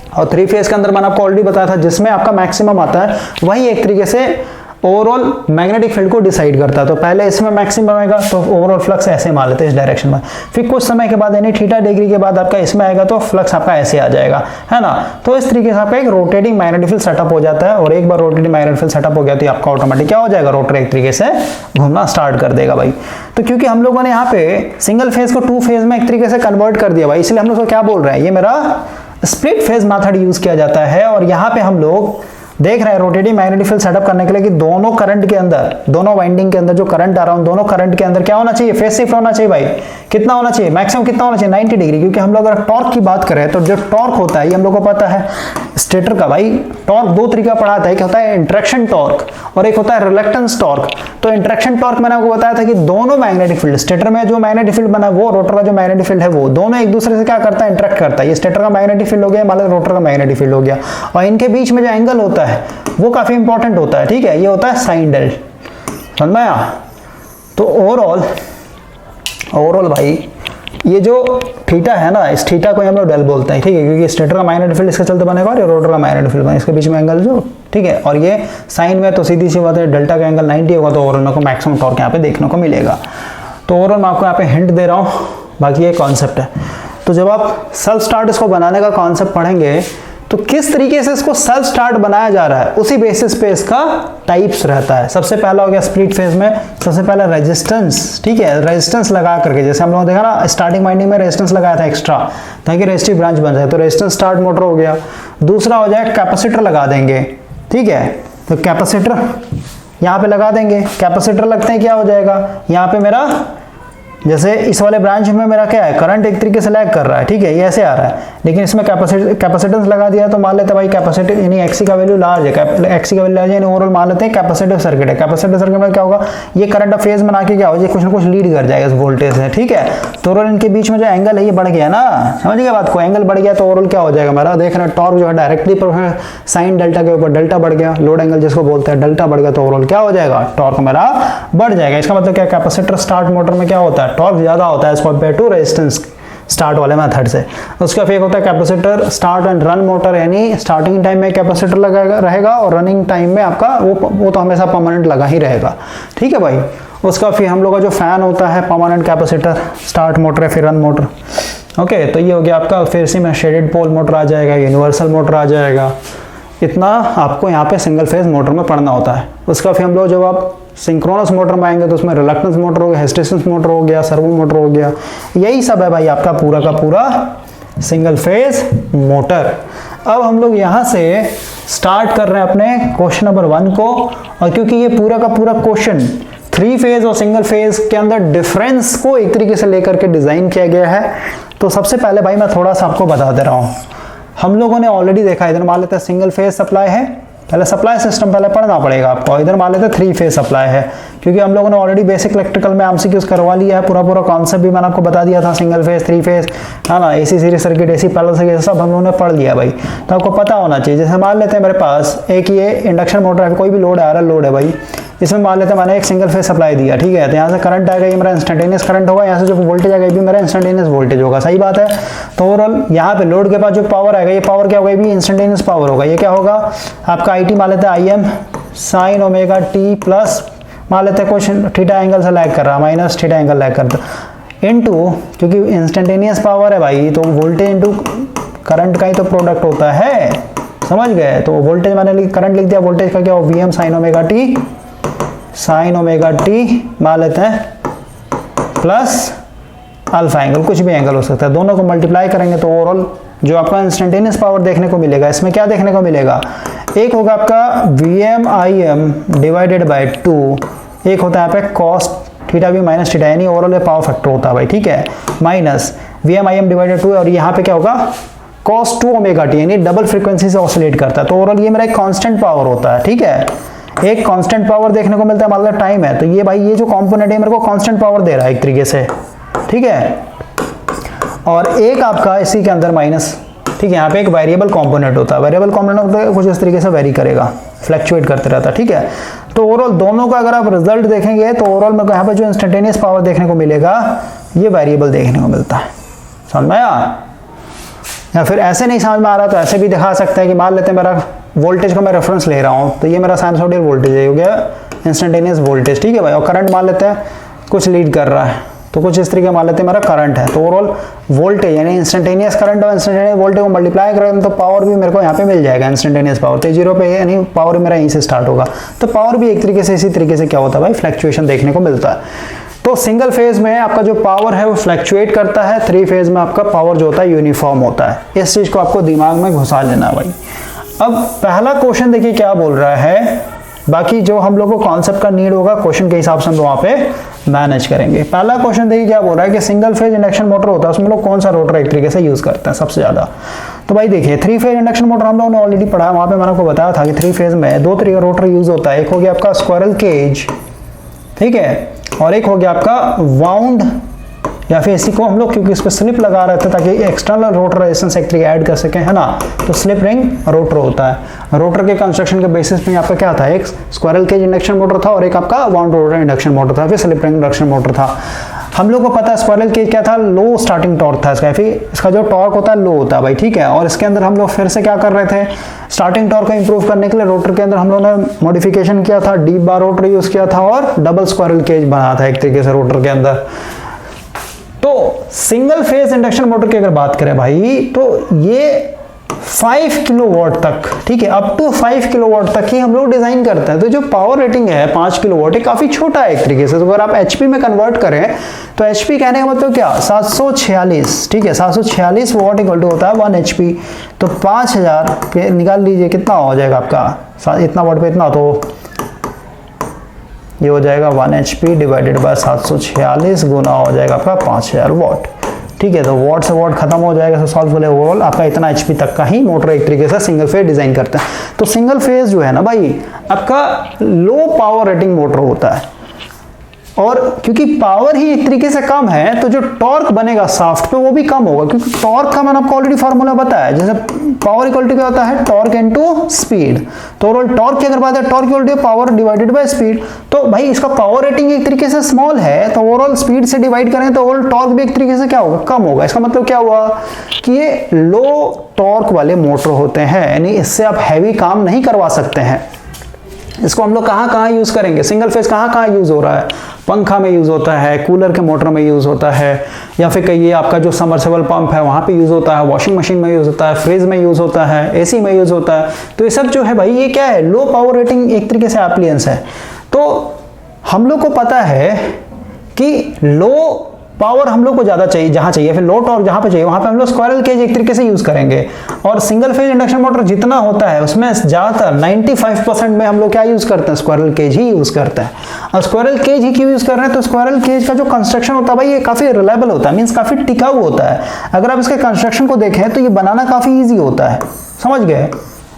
और 3 फेज के अंदर मैंने आपको ऑलरेडी बताया था जिसमें आपका मैक्सिमम आता है, वही एक तरीके से ओवरऑल मैग्नेटिक फील्ड को डिसाइड करता है। तो पहले इसमें मैक्सिमम आएगा तो ओवरऑल फ्लक्स ऐसे मान लेते हैं इस डायरेक्शन में, फिर कुछ समय के बाद यानी थीटा डिग्री के बाद आपका इसमें आएगा तो फ्लक्स आपका ऐसे आ जाएगा, है ना। तो इस तरीके से आपका एक रोटेटिंग मैग्नेटिक फील्ड सेटअप हो जाता है, और एक बार रोटेटिंग मैग्नेटिक फील्ड सेटअप हो गया तो आपका ऑटोमेटिक क्या हो जाएगा, रोटर एक तरीके से घूमना स्टार्ट कर देगा भाई। तो क्योंकि हम लोगों ने यहाँ पे सिंगल फेज को 2 फेज में एक तरीके से कन्वर्ट कर दिया भाई, इसलिए हम लोग क्या बोल रहे हैं, ये मेरा स्प्लिट फेज मेथड यूज किया जाता है। और यहाँ पे हम लोग देख रहे हैं रोटेटिंग मैग्नेटिक फील्ड सेटअप करने के लिए कि दोनों करंट के अंदर, दोनों वाइंडिंग के अंदर जो करंट आ रहा है, दोनों करंट के अंदर क्या होना चाहिए, फेज शिफ्ट होना चाहिए भाई। कितना होना चाहिए, मैक्सिमम कितना होना चाहिए, 90 डिग्री। क्योंकि हम लोग अगर टॉर्क की बात करें तो जो टॉर्क होता है ये हम लोग को पता है स्टेटर का भाई, टॉर्क 2 तरीका पढ़ाता है, एक होता है इंट्रैक्शन टॉर्क और एक होता है रिलक्टेंस टॉर्क। तो इंट्रैक्शन टॉर्क मैंने आपको बताया था कि दोनों मैग्नेटिक फील्ड, स्टेटर में जो मैग्नेटिक फील्ड बना वो, रोटर का जो मैग्नेटिक फील्ड है वो, दोनों एक दूसरे से क्या करता है, इंटरेक्ट करता है। ये स्टेटर का मैग्नेटिक फील्ड हो गया, मान लो रोटर का मैग्नेटिक फील्ड हो गया, और इनके बीच में जो एंगल होता है वो काफी इंपॉर्टेंट होता है, ठीक है। ये होता है साइन डेल्टा, समझ में आया। तो ओवरऑल भाई ये जो थीटा है ना, इस थीटा को हम लोग डेल बोलते हैं, ठीक है, क्योंकि स्टेटर का मैग्नेटिक फील्ड इसके चलते बनेगा और रोटर का मैग्नेटिक फील्ड बनेगा, इसके बीच में एंगल जो, ठीक है, और ये साइन में तो सीधी सी बात है डेल्टा का एंगल 90 होगा, तो ओवरऑल को मैक्सिमम टॉर्क यहाँ पे देखने को मिलेगा। तो ओवरऑल मैं आपको यहाँ पे हिंट दे रहा हूँ, बाकी ये कॉन्सेप्ट है। तो जब आप सेल्फ स्टार्ट इसको बनाने का कॉन्सेप्ट पढ़ेंगे तो किस तरीके से इसको सेल्फ स्टार्ट बनाया जा रहा है उसी बेसिस पे इसका टाइप्स रहता है। सबसे पहला हो गया स्प्लिट फेज में, सबसे पहला रेजिस्टेंस, ठीक है, रेजिस्टेंस लगा करके, जैसे हम लोगों ने देखा ना स्टार्टिंग वाइंडिंग में रेजिस्टेंस लगाया था एक्स्ट्रा ताकि रेजिस्टिव ब्रांच बन जाए, तो रेजिस्टेंस स्टार्ट मोटर हो गया। दूसरा हो जाए कैपेसिटर लगा देंगे, ठीक है, तो कैपेसिटर यहाँ पे लगा देंगे, कैपेसिटर लगते हैं क्या हो जाएगा, यहाँ पे मेरा जैसे इस वाले ब्रांच में मेरा क्या है, करंट एक तरीके से लैग कर रहा है, ठीक है, ये ऐसे आ रहा है, लेकिन इसमें कैपेसिटेंस लगा दिया तो मान लेते हैं भाई कैपेसिटी यानी एक्सी का वैल्यू लार्ज है, एक्सी का वैल्यू लार्ज है, ओवरऑल मान लेते हैं कैपेसिटिव सर्किट है। कैपेसिटिव सर्किट में क्या होगा, ये करंट ऑफ फेज बना के क्या हो जाए, कुछ ना कुछ लीड कर जाएगा इस वोल्टेज से, ठीक है। तो ओवरऑल इनके बीच में जो एंगल है ये बढ़ गया ना, समझ गए बात को, एंगल बढ़ गया तो ओवरऑल क्या हो जाएगा मेरा, देख रहे हैं टॉर्क जो है डायरेक्टली साइन डेल्टा के ऊपर, डेल्टा बढ़ गया, लोड एंगल जिसको बोलते हैं, डेल्टा बढ़ गया तो ओवरऑल क्या हो जाएगा, टॉर्क मेरा बढ़ जाएगा। इसका मतलब क्या, कैपेसिटर स्टार्ट मोटर में क्या होता है, टॉर्क ज्यादा होता है as compare to resistance start वाले मेथड से। उसका फिर होता है capacitor start and run motor, यानी स्टार्टिंग टाइम में कैपेसिटर लगा रहेगा और रनिंग टाइम में आपका वो तो हमेशा परमानेंट लगा ही रहेगा, ठीक है भाई। उसका फिर हम लोग का जो फैन होता है परमानेंट कैपेसिटर स्टार्ट मोटर है, फिर रन मोटर, ओके। तो ये हो गया आपका, फिर इसी में शेडेड पोल मोटर आ जाएगा, यूनिवर्सल मोटर आ जाएगा। इतना आपको यहाँ पे सिंगल फेज मोटर में पढ़ना होता है। उसका फिर हम लोग जब आप सिंक्रोनस मोटर में आएंगे तो उसमें रिलक्टेंस मोटर हो गया, हिस्टेरेसिस मोटर हो गया, सर्वो मोटर हो गया, यही सब है भाई आपका पूरा का पूरा सिंगल फेज मोटर। अब हम लोग यहाँ से स्टार्ट कर रहे हैं अपने क्वेश्चन नंबर 1 को, और क्योंकि ये पूरा का पूरा क्वेश्चन 3 फेज और सिंगल फेज के अंदर डिफरेंस को एक तरीके से लेकर के डिजाइन किया गया है, तो सबसे पहले भाई मैं थोड़ा सा आपको बता दे रहा हूँ। हम लोगों ने ऑलरेडी देखा, इधर मान लेते हैं सिंगल फेज सप्लाई है, पहले सप्लाई सिस्टम पहले पढ़ना पड़ेगा आपको, इधर मान लेते हैं 3 फेज सप्लाई है, क्योंकि हम लोगों ने ऑलरेडी बेसिक इलेक्ट्रिकल में एमसीक्यूज करवा लिया है, पूरा कॉन्सेप्ट भी मैंने आपको बता दिया था, सिंगल फेज 3 फेज है ना, AC series circuit, AC parallel circuit, सब हम लोगों ने पढ़ लिया भाई। तो आपको पता होना चाहिए, जैसे मान लेते हैं मेरे पास एक ये इंडक्शन मोटर है, कोई भी लोड आ रहा है, लोड है भाई, इसमें मान लेते हैं मैंने एक सिंगल फेज सप्लाई दिया, ठीक है, तो यहाँ से करंट आएगा, ये मेरा इंस्टेंटेनियस करंट होगा, यहाँ से जो वोल्टेज आएगा ये भी मेरा इंस्टेंटेनियस वोल्टेज होगा, सही बात है। तो ओवरऑल यहाँ पे लोड के पास जो पावर आएगा, ये पावर क्या होगा, ये भी इंस्टेंटेनियस पावर होगा, ये क्या होगा आपका IT मान लेते हैं IM sine omega T plus मान लेते हैं कुछ थीटा एंगल से लैग कर रहा है, माइनस थीटा एंगल लैग करता इनटू, क्योंकि इंस्टेंटेनियस पावर है भाई, तो वोल्टेज इनटू करंट का ही तो प्रोडक्ट होता है, समझ गए। तो वोल्टेज मैंने करंट लिख दिया, वोल्टेज का क्या हो VM साइन ओमेगा टी मान लेते हैं प्लस अल्फा एंगल, कुछ भी एंगल हो सकता है, दोनों को मल्टीप्लाई करेंगे तो ओवरऑल जो आपका इंस्टेंटेनियस पावर देखने को मिलेगा, इसमें क्या देखने को मिलेगा, एक होगा आपका VM IM डिवाइडेड बाय 2, एक होता है यहाँ पे cos थीटा भी माइनस थीटा, यानी ओवरऑल ये पावर फैक्टर होता है भाई, ठीक है, माइनस VM IM डिवाइडेड 2, और यहाँ पे क्या होगा cos 2 ओमेगा टी, यानी डबल फ्रीक्वेंसी से ऑसिलेट करता है, तो ओवरऑल ये मेरा एक कांस्टेंट पावर होता है, ठीक है, एक कांस्टेंट पावर देखने को मिलता है, मान लो टाइम है, तो ये भाई ये जो कंपोनेंट है मेरे को कांस्टेंट पावर दे रहा है एक तरीके से, ठीक है, और एक आपका इसी के अंदर माइनस, ठीक है, यहाँ पे एक वेरिएबल कंपोनेंट होता है, वेरिएबल कंपोनेंट होता है कुछ इस तरीके से वेरी करेगा, फ्लक्चुएट करते रहता है, ठीक है। तो ओवरऑल दोनों का अगर आप रिजल्ट देखेंगे तो ओवरऑल मेरे को यहाँ पे जो इंस्टेंटेनियस पावर देखने को मिलेगा ये वेरिएबल देखने को मिलता है, समझ में आया। या फिर ऐसे नहीं समझ में आ रहा तो ऐसे भी दिखा सकते हैं कि मान लेते हैं मेरा वोल्टेज का मैं रेफरेंस ले रहा हूँ, तो ये मेरा साइनसॉइडल वोल्टेज है, हो गया इंस्टेंटेनियस वोल्टेज, ठीक है भाई, और करंट मान लेते हैं कुछ लीड कर रहा है, तो कुछ इस तरीके मान लेते हैं मेरा करंट है, तो ओवरऑल वोल्टेज यानी इंस्टेंटेनियस करंट और इंस्टेंटेनियस वोल्टेज को मल्टीप्लाई करेंगे तो पावर भी मेरे को यहाँ पे मिल जाएगा, इंस्टेंटेनियस पावर, तो 0 पे यानी पावर मेरा यहीं से स्टार्ट होगा, तो पावर भी एक तरीके से इसी तरीके से क्या होता है भाई, फ्लक्चुएशन देखने को मिलता है। तो सिंगल फेज में आपका जो पावर है वो फ्लक्चुएट करता है, 3 फेज में आपका पावर जो होता है यूनिफॉर्म होता है, इस चीज को आपको दिमाग में घुसा लेना भाई। अब पहला क्वेश्चन देखिए क्या बोल रहा है, बाकी जो हम लोग को कॉन्सेप्ट का नीड होगा क्वेश्चन के हिसाब से हम वहां पे मैनेज करेंगे। पहला क्वेश्चन देखिए क्या बोल रहा है कि सिंगल फेज इंडक्शन मोटर होता है, उसमें लोग कौन सा रोटर एक तरीके से यूज करते हैं सबसे ज्यादा। तो भाई देखिए 3 फेज इंडक्शन मोटर हम लोगों ने ऑलरेडी पढ़ा है, वहां पे मैंने आपको बताया था कि 3 फेज में 2 तरीके का रोटर यूज होता है, एक हो गया आपका स्क्वायरल केज, ठीक है, और एक हो गया आपका वाउंड, या फिर इसी को हम लोग क्योंकि इस पर स्लिप लगा रहे थे ताकि एक्सटर्नल रोटर रेजिस्टेंस एक तरीके ऐड कर सकें, है ना, तो स्लिप रिंग रोटर होता है। रोटर के कंस्ट्रक्शन के बेसिस पे आपका क्या था, एक स्क्वायरल केज इंडक्शन मोटर था और एक आपका वाउंड रोटर इंडक्शन मोटर था, फिर स्लिप रिंग इंडक्शन मोटर था। हम लोग को पता है स्क्वायरल केज क्या था, लो स्टार्टिंग टॉर्क था इसका, फिर इसका जो टॉर्क होता है लो होता है भाई, ठीक है। और इसके अंदर हम लोग फिर से क्या कर रहे थे, स्टार्टिंग टॉर्क को इंप्रूव करने के लिए रोटर के अंदर हम लोगों ने मॉडिफिकेशन किया था, डीप बार रोटर यूज किया था और डबल स्क्वायरल केज बनाया था एक तरीके से रोटर के अंदर। तो सिंगल फेज इंडक्शन मोटर की अगर बात करें भाई, तो ये 5 किलोवाट तक, ठीक है, अप टू 5 किलोवाट तक ही हम लोग डिजाइन करते हैं। तो जो पावर रेटिंग है 5 किलोवाट, ये काफी छोटा है एक तरीके से। तो अगर आप एचपी में कन्वर्ट करें तो एचपी कहने का मतलब क्या, 746, ठीक है, 746 वॉट इक्वल टू होता है 1 एचपी। तो 5000 पे निकाल लीजिए कितना हो जाएगा आपका, इतना वॉट पे इतना, तो ये हो जाएगा 1 एचपी डिवाइडेड बाय 746 गुना हो जाएगा आपका 5000 वॉट, ठीक है। तो वॉट से वॉट खत्म हो जाएगा, सॉल्व कर ले ओवरऑल आपका इतना एचपी तक का ही मोटर एक तरीके से सिंगल फेज डिजाइन करते हैं। तो सिंगल फेज जो है ना भाई आपका लो पावर रेटिंग मोटर होता है, और क्योंकि पावर ही एक तरीके से कम है तो जो टॉर्क बनेगा शाफ्ट पे वो भी कम होगा, क्योंकि टॉर्क का मैंने आपको ऑलरेडी फार्मूला बताया, जैसे पावर इक्वल टू क्या होता है, टॉर्क इनटू स्पीड। तो ओवरऑल टॉर्क की अगर बात है, torque equal to power divided by speed. तो भाई इसका पावर रेटिंग एक तरीके से स्मॉल है, तो ओवरऑल स्पीड से डिवाइड करें तो ओवरऑल टॉर्क भी एक तरीके से क्या होगा, कम होगा। इसका मतलब क्या हुआ कि ये लो टॉर्क वाले मोटर होते हैं, यानी इससे आप हैवी काम नहीं करवा सकते हैं। इसको हम लोग कहाँ यूज करेंगे, सिंगल फेज कहाँ यूज हो रहा है, पंखा में यूज होता है, कूलर के मोटर में यूज होता है, या फिर कहिए आपका जो समरसेबल पंप है वहां पे यूज होता है, वॉशिंग मशीन में यूज होता है, फ्रिज में यूज होता है, एसी में यूज होता है। तो ये सब जो है भाई ये क्या है, लो पावर रेटिंग एक तरीके से एप्लियंस है। तो हम लोग को पता है कि लो पावर हम लोग को ज्यादा चाहिए जहां चाहिए, फिर लो टॉर्क जहां पे चाहिए वहां पे हम लोग स्क्वायरल केज एक तरीके से यूज करेंगे। और सिंगल फेज इंडक्शन मोटर जितना होता है उसमें ज्यादातर 95% में हम लोग क्या यूज करते हैं, स्क्वायरल केज ही यूज करते हैं। और स्क्वायरल केज ही क्यों यूज कर रहे हैं, तो स्क्वायरल केज का जो कंस्ट्रक्शन होता है भाई ये काफी रिलायबल होता है, मींस काफी टिकाऊ होता है। अगर आप इसके कंस्ट्रक्शन को देखें तो ये बनाना काफी ईजी होता है, समझ गए,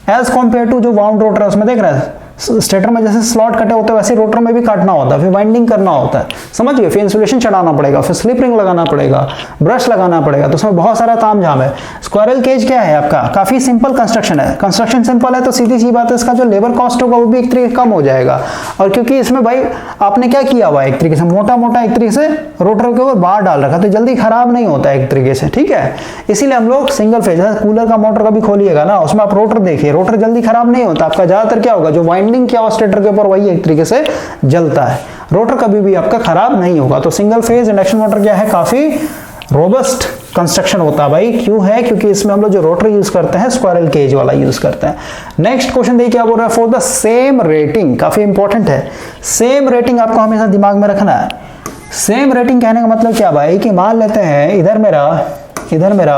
एज कम्पेयर टू जो वाउंड रोटर है उसमें देख रहे हैं स्टेटर में जैसे स्लॉट कटे होते हैं वैसे रोटर में भी काटना होता है, फिर वाइंडिंग करना होता है, समझ गए, फिर इंसुलेशन चढ़ाना पड़ेगा, फिर स्लिप रिंग लगाना पड़ेगा, ब्रश लगाना पड़ेगा, तो उसमें बहुत सारा तामझाम है। स्क्वायरल केज क्या है आपका, काफी सिंपल कंस्ट्रक्शन है, कंस्ट्रक्शन सिंपल है तो सीधी सी बात है इसका जो लेबर कॉस्ट होगा वो भी एक तरीके कम हो जाएगा। और क्योंकि इसमें भाई आपने क्या किया हुआ है, एक तरीके से मोटा मोटा एक तरीके से रोटर के ऊपर बार डाल रखा, तो जल्दी खराब नहीं होता है एक तरीके से, ठीक है। इसीलिए हम लोग सिंगल फेज, कूलर का मोटर कभी खोलिएगा ना उसमें आप रोटर देखिए, रोटर जल्दी खराब नहीं होता आपका, ज्यादातर क्या होगा जो वाइंडिंग किया हुआ स्टेटर पर वही एक तरीके से जलता है, रोटर कभी भी आपका खराब नहीं होगा। तो सिंगल फेज इंडक्शन मोटर क्या है, काफी रोबस्ट कंस्ट्रक्शन होता है भाई। क्यों है, क्योंकि इसमें हम लोग जो रोटर यूज करते हैं स्क्वायरल केज वाला यूज करते हैं। नेक्स्ट क्वेश्चन देखिए क्या बोल रहा है, फॉर द सेम रेटिंग, काफी इंपॉर्टेंट है, सेम रेटिंग आपको हमेशा दिमाग में रखना है। सेम रेटिंग कहने का मतलब क्या भाई, कि मान लेते हैं इधर मेरा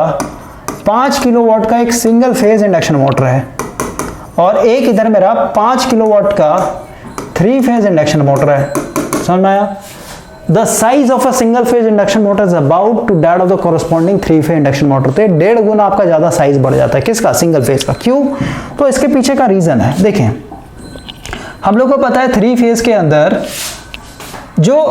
5 किलोवाट का एक सिंगल फेज इंडक्शन मोटर है और एक इधर मेरा 5 किलोवाट का 3 फेज इंडक्शन मोटर है, समझ में आया। The size of a single phase induction motor is about to that of the corresponding 3 phase induction motor. तो 1.5 गुना आपका ज्यादा साइज बढ़ जाता है, किसका, सिंगल फेज का। क्यों, तो इसके पीछे का रीजन है, देखें हम लोग को पता है 3 फेज के अंदर जो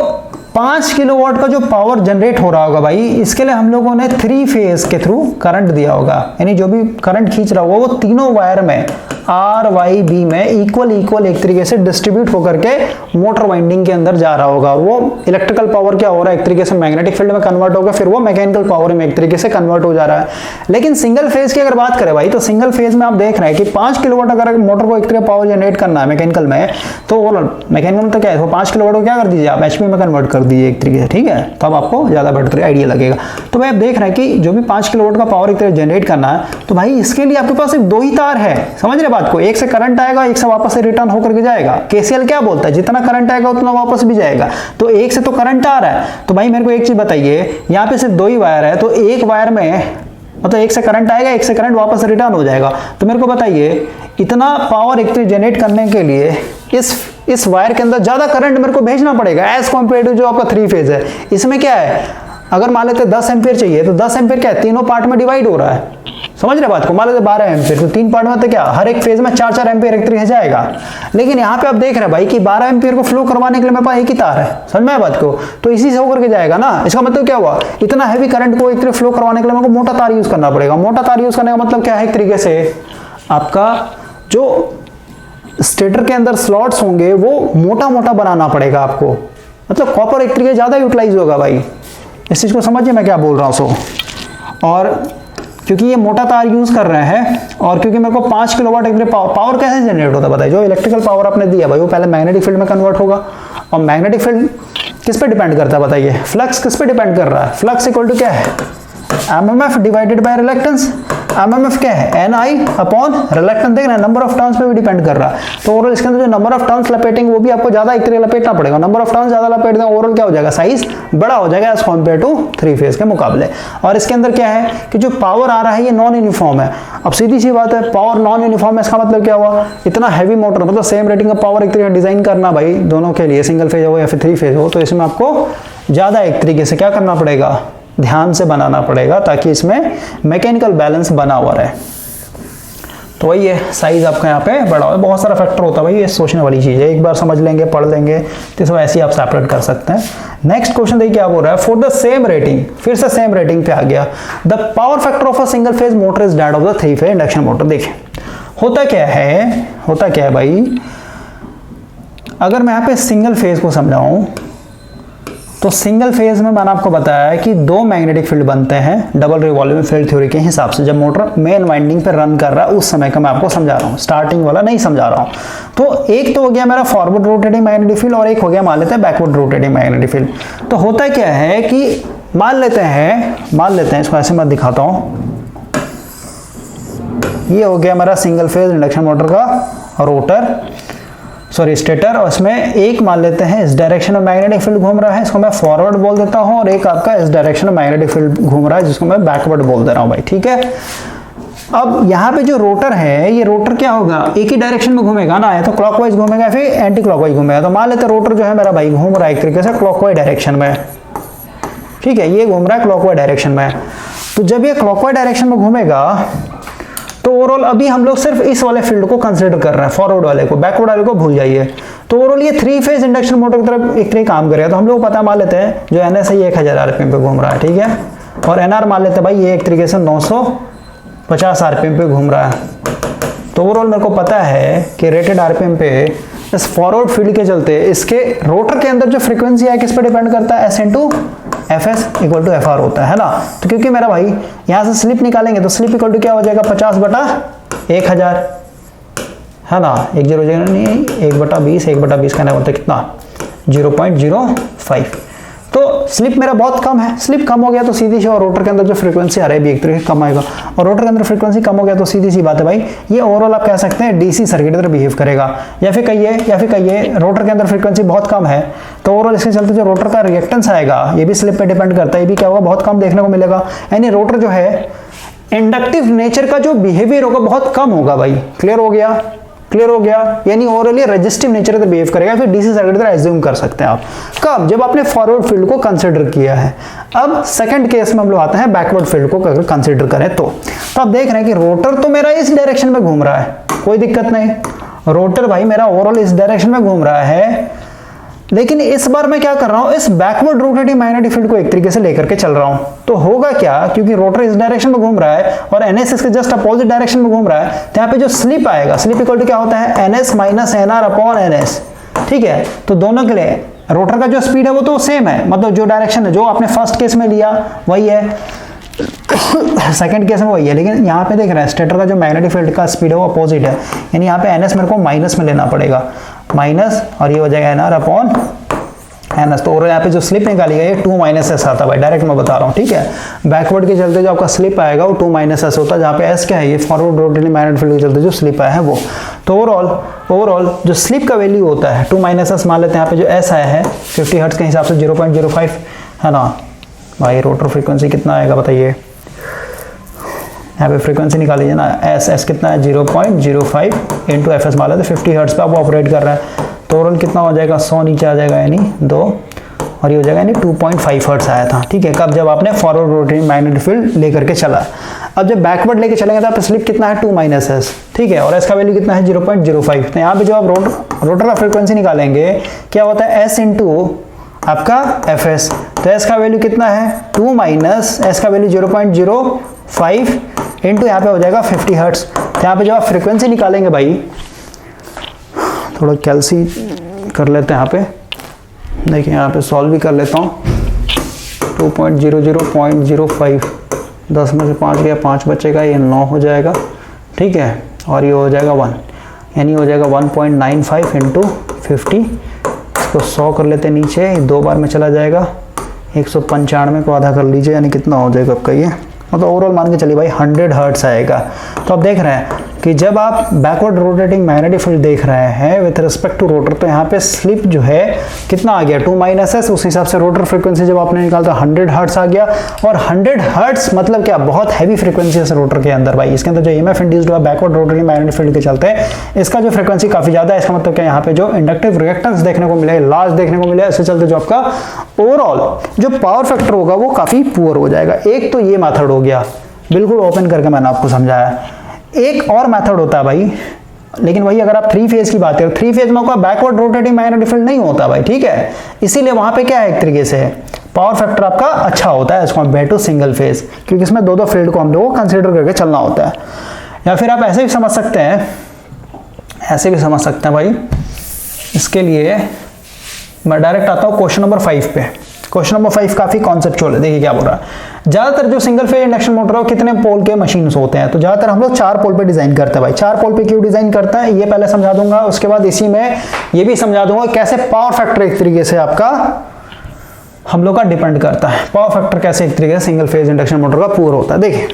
5 किलोवाट का जो पावर जनरेट हो रहा होगा भाई, इसके लिए हम लोगों ने 3 फेज के थ्रू करंट दिया होगा, यानी जो भी करंट खींच रहा होगा वो तीनों वायर में आर वाई बी में इक्वल एक तरीके से डिस्ट्रीब्यूट होकर के मोटर वाइंडिंग के अंदर जा रहा होगा, और वो इलेक्ट्रिकल पावर क्या हो रहा है, एक तरीके से मैग्नेटिक फील्ड में कन्वर्ट होगा, फिर वो मैकेनिकल पावर में एक तरीके से कन्वर्ट हो जा रहा है। लेकिन सिंगल फेज की अगर बात करें भाई, तो सिंगल फेज में आप देख रहे हैं कि 5 किलोवाट अगर मोटर को एक तरीके पावर जनरेट करना है मैकेनिकल में, तो वो मैकेनिकल में तो क्या है, 5 किलोवाट को क्या कर दीजिए आप एचपी में कन्वर्ट कर दीजिए एक तरीके से, ठीक है, तो अब आपको ज्यादा बेटर आइडिया लगेगा। तो भाई आप देख रहे हैं कि जो भी 5 किलोवाट का पावर एक तरह जनरेट करना है, तो भाई इसके लिए आपके पास सिर्फ 2 ही तार है, समझ रहे बात को, एक से करंट आएगा, एक से वापस से रिटर्न होकर के जाएगा। केसीएल क्या बोलता है, जितना करंट आएगा उतना वापस भी जाएगा, तो एक से तो करंट आ रहा है। तो भाई मेरे को एक चीज बताइए, यहाँ पे सिर्फ 2 ही वायर है, तो एक वायर में मतलब एक से करंट आएगा, एक से करंट वापस रिटर्न हो जाएगा। तो मेरे को बताइए इतना पावर एक तरह जनरेट करने के लिए इस वायर के अंदर ज्यादा करंट मेरे को भेजना पड़ेगा एज कम्पेयर टू जो आपका 3 फेज है। इसमें क्या है, अगर मान लेते 10 एम्पियर चाहिए तो 10 एम्पियर क्या है, तीनों पार्ट में डिवाइड हो रहा है, समझ रहे बात को, मान लेते 12 एम्पियर, तो 3 पार्ट में तो क्या हर एक फेज में 4-4 एम्पियर एक तरीके जाएगा। लेकिन यहाँ पे आप देख रहे हैं भाई कि 12 एम्पियर को फ्लो करवाने के लिए मेरे पास एक ही तार है, समझ में बात को, तो इसी से होकर के जाएगा ना। इसका मतलब क्या हुआ, इतना हैवी करंट को एक तरह फ्लो करवाने के लिए मेरे को मोटा तार यूज करना पड़ेगा। मोटा तार यूज करने का मतलब क्या है, एक तरीके से आपका जो स्टेटर के अंदर स्लॉट्स होंगे वो मोटा मोटा बनाना पड़ेगा आपको, मतलब कॉपर एक तरीके ज़्यादा यूटिलाइज होगा भाई, इस चीज़ को समझिए मैं क्या बोल रहा हूँ। सो और क्योंकि ये मोटा तार यूज़ कर रहे हैं और क्योंकि मेरे को 5 किलोवाट एक पावर कैसे जनरेट होता है बताइए, जो इलेक्ट्रिकल पावर आपने दिया भाई वो पहले मैग्नेटिक फील्ड में कन्वर्ट होगा, और मैग्नेटिक फील्ड किस पे डिपेंड करता है बताइए, फ्लक्स किस पे डिपेंड कर रहा है, फ्लक्स इक्वल टू क्या है, MMF divided by reluctance. MMF क्या है, एन आई अपॉन रिलक्टेंस, देख रहे हैं नंबर ऑफ टर्न्स पे भी डिपेंड कर रहा है। तो ओवरऑल इसके अंदर जो नंबर ऑफ टर्न्स लपेटेंगे वो भी आपको ज्यादा एक तरीके लपेटना पड़ेगा, नंबर ऑफ टर्न्स ज्यादा लपेट देंगे ओवरऑल क्या हो जाएगा, साइज बड़ा हो जाएगा एज कम्पेयर टू 3 फेज के मुकाबले। और इसके अंदर क्या है कि जो पावर आ रहा है ये नॉन यूनिफॉर्म है। अब सीधी सी बात है, पावर नॉन यूनिफॉर्म है, इसका मतलब क्या हुआ, इतना हैवी मोटर मतलब सेम रेटिंग का पावर एक तरीके डिजाइन करना भाई दोनों के लिए, सिंगल फेज हो या फिर 3 फेज हो, तो इसमें आपको ज्यादा एक तरीके से क्या करना पड़ेगा, ध्यान से बनाना पड़ेगा ताकि इसमें मैकेनिकल बैलेंस बना हुआ रहे। तो वही है, साइज आपका यहाँ पे बड़ा हो, बहुत सारा फैक्टर होता है भाई, ये सोचने वाली चीज है, एक बार समझ लेंगे पढ़ लेंगे तो इसमें ऐसे ही आप सेपरेट कर सकते हैं। नेक्स्ट क्वेश्चन देखिए क्या बोल रहा है, फॉर द सेम रेटिंग, फिर से सेम रेटिंग पे आ गया, the power factor of a single phase motor is that of the 3 phase induction motor. देखिए होता क्या है भाई, अगर मैं यहाँ पे सिंगल फेज को समझाऊं तो सिंगल फेज में मैंने आपको बताया है कि 2 मैग्नेटिक फील्ड बनते हैं डबल रिवॉल्विंग फील्ड थ्योरी के हिसाब से, जब मोटर मेन वाइंडिंग पे रन कर रहा है उस समय का मैं आपको समझा रहा हूँ, स्टार्टिंग वाला नहीं समझा रहा हूँ। तो एक तो हो गया मेरा फॉरवर्ड रोटेटिंग मैग्नेटिक फील्ड और एक हो गया मान लेते हैं बैकवर्ड रोटेटिंग मैग्नेटिक फील्ड। तो होता क्या है कि मान लेते हैं इसको ऐसे मैं दिखाता हूँ, ये हो गया मेरा सिंगल फेज इंडक्शन मोटर का रोटर, सॉरी स्टेटर, और इसमें एक मान लेते हैं इस डायरेक्शन में मैग्नेटिक फील्ड घूम रहा है, इसको मैं फॉरवर्ड बोल देता हूं, और एक आपका इस डायरेक्शन में मैग्नेटिक फील्ड घूम रहा है जिसको मैं बैकवर्ड बोल दे रहा हूं भाई, ठीक है। अब यहाँ पे जो रोटर है, ये रोटर क्या होगा, एक ही डायरेक्शन में घूमेगा ना, या तो क्लॉकवाइज घूमेगा फिर एंटी क्लॉकवाइज घूमेगा। तो मान लेते हैं रोटर जो है मेरा भाई घूम रहा है एक तरीके से क्लॉकवाइज डायरेक्शन में, ठीक है, ये घूम रहा है क्लॉकवाइज डायरेक्शन में। तो जब ये क्लॉकवाइज डायरेक्शन में घूमेगा तो ओवरऑल अभी हम लोग सिर्फ इस वाले फील्ड को कंसीडर कर रहे हैं, फॉरवर्ड वाले को, बैकवर्ड वाले को भूल जाइए। तो ओवरऑल ये 3 फेज इंडक्शन मोटर की तरफ एक तरीके काम करेगा। तो हम लोग पता मान लेते हैं जो एनएस है ये 1000 आरपीएम पे घूम रहा है, ठीक है, और एनआर मान लेते हैं भाई ये एक तरीके से 950 आरपीएम पे घूम रहा है। तो ओवरऑल मेरे को पता है कि रेटेड आरपीएम पे इस फॉरवर्ड फील्ड के चलते इसके रोटर के अंदर जो फ्रीक्वेंसी है किस पे डिपेंड करता है, S into F S equal to F R होता है ना। तो क्योंकि मेरा भाई यहाँ से स्लिप निकालेंगे तो स्लिप इक्वल टू क्या हो जाएगा, 50/1000 है ना, 1 0 नहीं 1/20, 1/20 का ना होता है कितना, 0.05। तो स्लिप मेरा बहुत कम है, स्लिप कम हो गया तो सीधी सी, और रोटर के अंदर जो फ्रीक्वेंसी आ रही है भी एक तरीके कम आएगा, और रोटर के अंदर फ्रीक्वेंसी कम हो गया तो सीधी सी बात है भाई ये ओवरऑल आप कह सकते हैं डीसी सर्किट की तरह बिहेव करेगा। या फिर कहिए रोटर के अंदर फ्रीक्वेंसी बहुत कम है तो ओवरऑल इसके चलते जो रोटर का रिएक्टेंस आएगा ये भी स्लिप पे डिपेंड करता है, ये भी क्या होगा, बहुत कम देखने को मिलेगा। यानी रोटर जो है इंडक्टिव नेचर का जो बिहेवियर होगा बहुत कम होगा भाई। क्लियर हो गया, यानी ओवरऑल ये रेजिस्टिव नेचर का बिहेव करेगा, फिर डीसी सर्किट तरह एज्यूम कर सकते हैं आप। कब, जब आपने फॉरवर्ड फील्ड को कंसीडर किया है। अब सेकंड केस में हम लोग आते हैं बैकवर्ड फील्ड को अगर कंसीडर करें तो आप देख रहे हैं कि रोटर तो मेरा इस डायरेक्शन में घूम रहा है, कोई दिक्कत नहीं, रोटर भाई मेरा ओवरऑल इस डायरेक्शन में घूम रहा है, लेकिन इस बार मैं क्या कर रहा हूं, इस बैकवर्ड रोटेटिंग मैग्नेटिक फील्ड को एक तरीके से लेकर के चल रहा हूं। तो होगा क्या, क्योंकि रोटर इस डायरेक्शन में घूम रहा है और एनएस इसके जस्ट अपोजिट डायरेक्शन में घूम रहा है, तो यहाँ पे जो स्लिप आएगा, स्लिप इक्वल टू क्या होता है, NS minus NR upon NS, ठीक है। तो दोनों के लिए रोटर का जो स्पीड है वो तो सेम है, मतलब जो डायरेक्शन है जो आपने फर्स्ट केस में लिया वही है, सेकंड केस में वही है, लेकिन यहाँ पे देख रहे हैं स्टेटर का जो मैग्नेटिक फील्ड का स्पीड है वो अपोजिट है, यानी यहाँ पे एनएस मेरे को माइनस में लेना पड़ेगा, माइनस, और ये हो जाएगा एनआर अपॉन एनएस। तो और यहाँ पे जो स्लिप निकाली गई है 2 -s आता है भाई, डायरेक्ट मैं बता रहा हूँ, ठीक है। बैकवर्ड के चलते जो आपका स्लिप आएगा वो 2 -s होता है, जहाँ पे एस क्या है, ये फॉरवर्ड रोटेटिंग मैग्नेटिक फील्ड के चलते जो स्लिप आया है वो। तो ओवरऑल जो स्लिप का वैल्यू होता है 2 -s मान लेते हैं, यहाँ पे जो एस आया है 50 हर्ट्ज के हिसाब से 0.05 है ना भाई। रोटर फ्रीक्वेंसी कितना आएगा बताइए, यहाँ पे फ्रीक्वेंसी निकालिए ना, एस कितना है 0.05 इंटू एफ एस मान लेते 50 हर्ट्ज पे आप ऑपरेट कर रहे हैं। तो ओवरऑल कितना हो जाएगा, 100 नीचे आ जाएगा यानी 2, और ये हो जाएगा यानी 2.5 हर्ट्ज आया था, ठीक है। कब, जब आपने फॉरवर्ड रोटेटिंग मैग्नेटिक फील्ड लेकर के चला। अब जब बैकवर्ड लेके चलेंगे तो आप स्लिप कितना है 2 -s, ठीक है, और एस का वैल्यू कितना है 0.05। तो यहाँ पे जब आप रोटर का फ्रीक्वेंसी निकालेंगे क्या होता है, एस इंटू आपका एफ एस। तो एस का वैल्यू कितना है 2 माइनस एस का वैल्यू 0.05 इंटू यहाँ पे हो जाएगा 50 हर्ट्ज। तो यहाँ पे जब आप फ्रीक्वेंसी निकालेंगे भाई, थोड़ा कैलसी कर लेते हैं यहाँ पे, देखिए यहाँ पे सॉल्व भी कर लेता हूँ। 2.00.05, 10 में से 5 गया, 5 बचेगा, ये 9 हो जाएगा, ठीक है, और ये हो जाएगा 1, यानी हो जाएगा 1.95 इंटू 50। इसको 100 कर लेते नीचे, 2 बार में चला जाएगा, 195 को आधा कर लीजिए, यानी कितना हो जाएगा आपका ये, मतलब ओवरऑल मान के चलिए भाई 100 हर्ट्ज आएगा। तो आप देख रहे हैं कि जब आप बैकवर्ड रोटेटिंग मैग्नेटिक फील्ड देख रहे हैं विथ रिस्पेक्ट टू रोटर, तो यहाँ पे स्लिप जो है कितना आ गया 2 - उस हिसाब से रोटर फ्रीक्वेंसी जब आपने निकाला तो 100 हर्ट्ज आ गया। और 100 हर्ट्ज मतलब क्या, बहुत हैवी फ्रीक्वेंसी है रोटर के अंदर भाई। इसके अंदर जो EMF इंड्यूस्ड हुआ बैकवर्ड रोटेटिंग मैग्नेटिक फील्ड के चलते, इसका जो फ्रीक्वेंसी काफी ज्यादा है। इसका मतलब क्या, यहाँ पे जो इंडक्टिव रिएक्टेंस देखने को मिले, लार्ज देखने को मिले, इसके चलते जो आपका ओवरऑल जो पावर फैक्टर होगा वो काफी पुअर हो जाएगा। एक तो ये मेथड हो गया, बिल्कुल ओपन करके मैंने आपको समझाया। एक और मेथड होता है भाई, लेकिन वही अगर आप 3 फेज की बात करें, 3 फेज में आपका बैकवर्ड रोटेटिंग मैग्नेटिक फील्ड नहीं होता भाई, ठीक है। इसीलिए वहां पे क्या है, एक तरीके से पावर फैक्टर आपका अच्छा होता है as compare to single phase, क्योंकि इसमें 2 फील्ड को हम लोगों को कंसीडर करके चलना होता है। या फिर आप ऐसे भी समझ सकते हैं, ऐसे भी समझ सकते हैं भाई। इसके लिए मैं डायरेक्ट आता हूँ क्वेश्चन नंबर 5 पे। क्वेश्चन नंबर 5 काफी कॉन्सेप्चुअल है। देखिए क्या बोल रहा है, ज्यादातर जो सिंगल फेज इंडक्शन मोटर है कितने पोल के मशीन्स होते हैं, तो ज्यादातर हम लोग 4 पोल पे डिजाइन करते हैं भाई। 4 पोल पे क्यों डिजाइन करते हैं ये पहले समझा दूंगा, उसके बाद इसी में ये भी समझा दूंगा कैसे पावर फैक्टर एक तरीके से आपका हम लोग का डिपेंड करता है। पावर फैक्टर कैसे एक तरीके से सिंगल फेज इंडक्शन मोटर का पूरा होता है। देखिए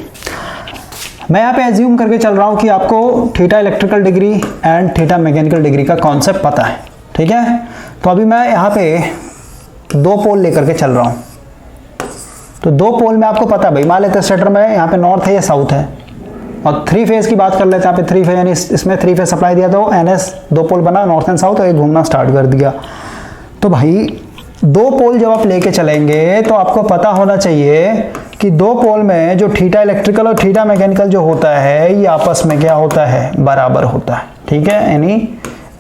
मैं यहाँ पे एज्यूम करके चल रहा हूँ कि आपको theta electrical degree and theta mechanical degree का कॉन्सेप्ट पता है, ठीक है। तो अभी मैं यहाँ पे 2 पोल लेकर के चल रहा हूँ। तो 2 पोल में आपको पता है भाई, मान लेते हैं स्टेटर में यहाँ पे नॉर्थ है या साउथ है, और 3 फेज की बात कर लेते हैं। यहाँ पे 3 फेज यानी इसमें 3 फेज सप्लाई दिया, तो NS 2 पोल बना नॉर्थ एंड साउथ, और एक घूमना स्टार्ट कर दिया। तो भाई 2 पोल जब आप लेके चलेंगे तो आपको पता होना चाहिए कि 2 पोल में जो थीटा इलेक्ट्रिकल और थीटा मैकेनिकल जो होता है ये आपस में क्या होता है, बराबर होता है, ठीक है। यानी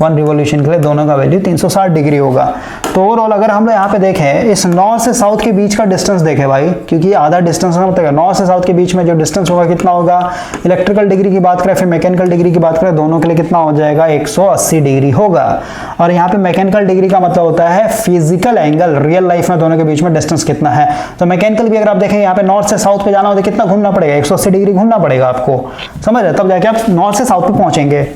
1 रिवॉल्यूशन के लिए दोनों का वैल्यू 360 डिग्री होगा। तो ओवरऑल अगर हम लोग यहाँ पे देखें, इस नॉर्थ से साउथ के बीच का डिस्टेंस देखें भाई, क्योंकि आधा डिस्टेंस का मतलब नॉर्थ से साउथ के बीच में जो डिस्टेंस होगा कितना होगा, इलेक्ट्रिकल डिग्री की बात करें फिर मैकेनिकल डिग्री की बात करें, दोनों के लिए कितना हो जाएगा, 180 डिग्री होगा। और यहाँ पे मैकेनिकल डिग्री का मतलब होता है फिजिकल एंगल, रियल लाइफ में दोनों के बीच में डिस्टेंस कितना है। तो मैकेनिकल भी अगर आप देखें, यहाँ पे नॉर्थ से साउथ पे जाना हो तो कितना घूमना पड़ेगा, 180 डिग्री घूमना पड़ेगा आपको, समझ रहे, तब जाके आप नॉर्थ से साउथ पे पहुंचेंगे।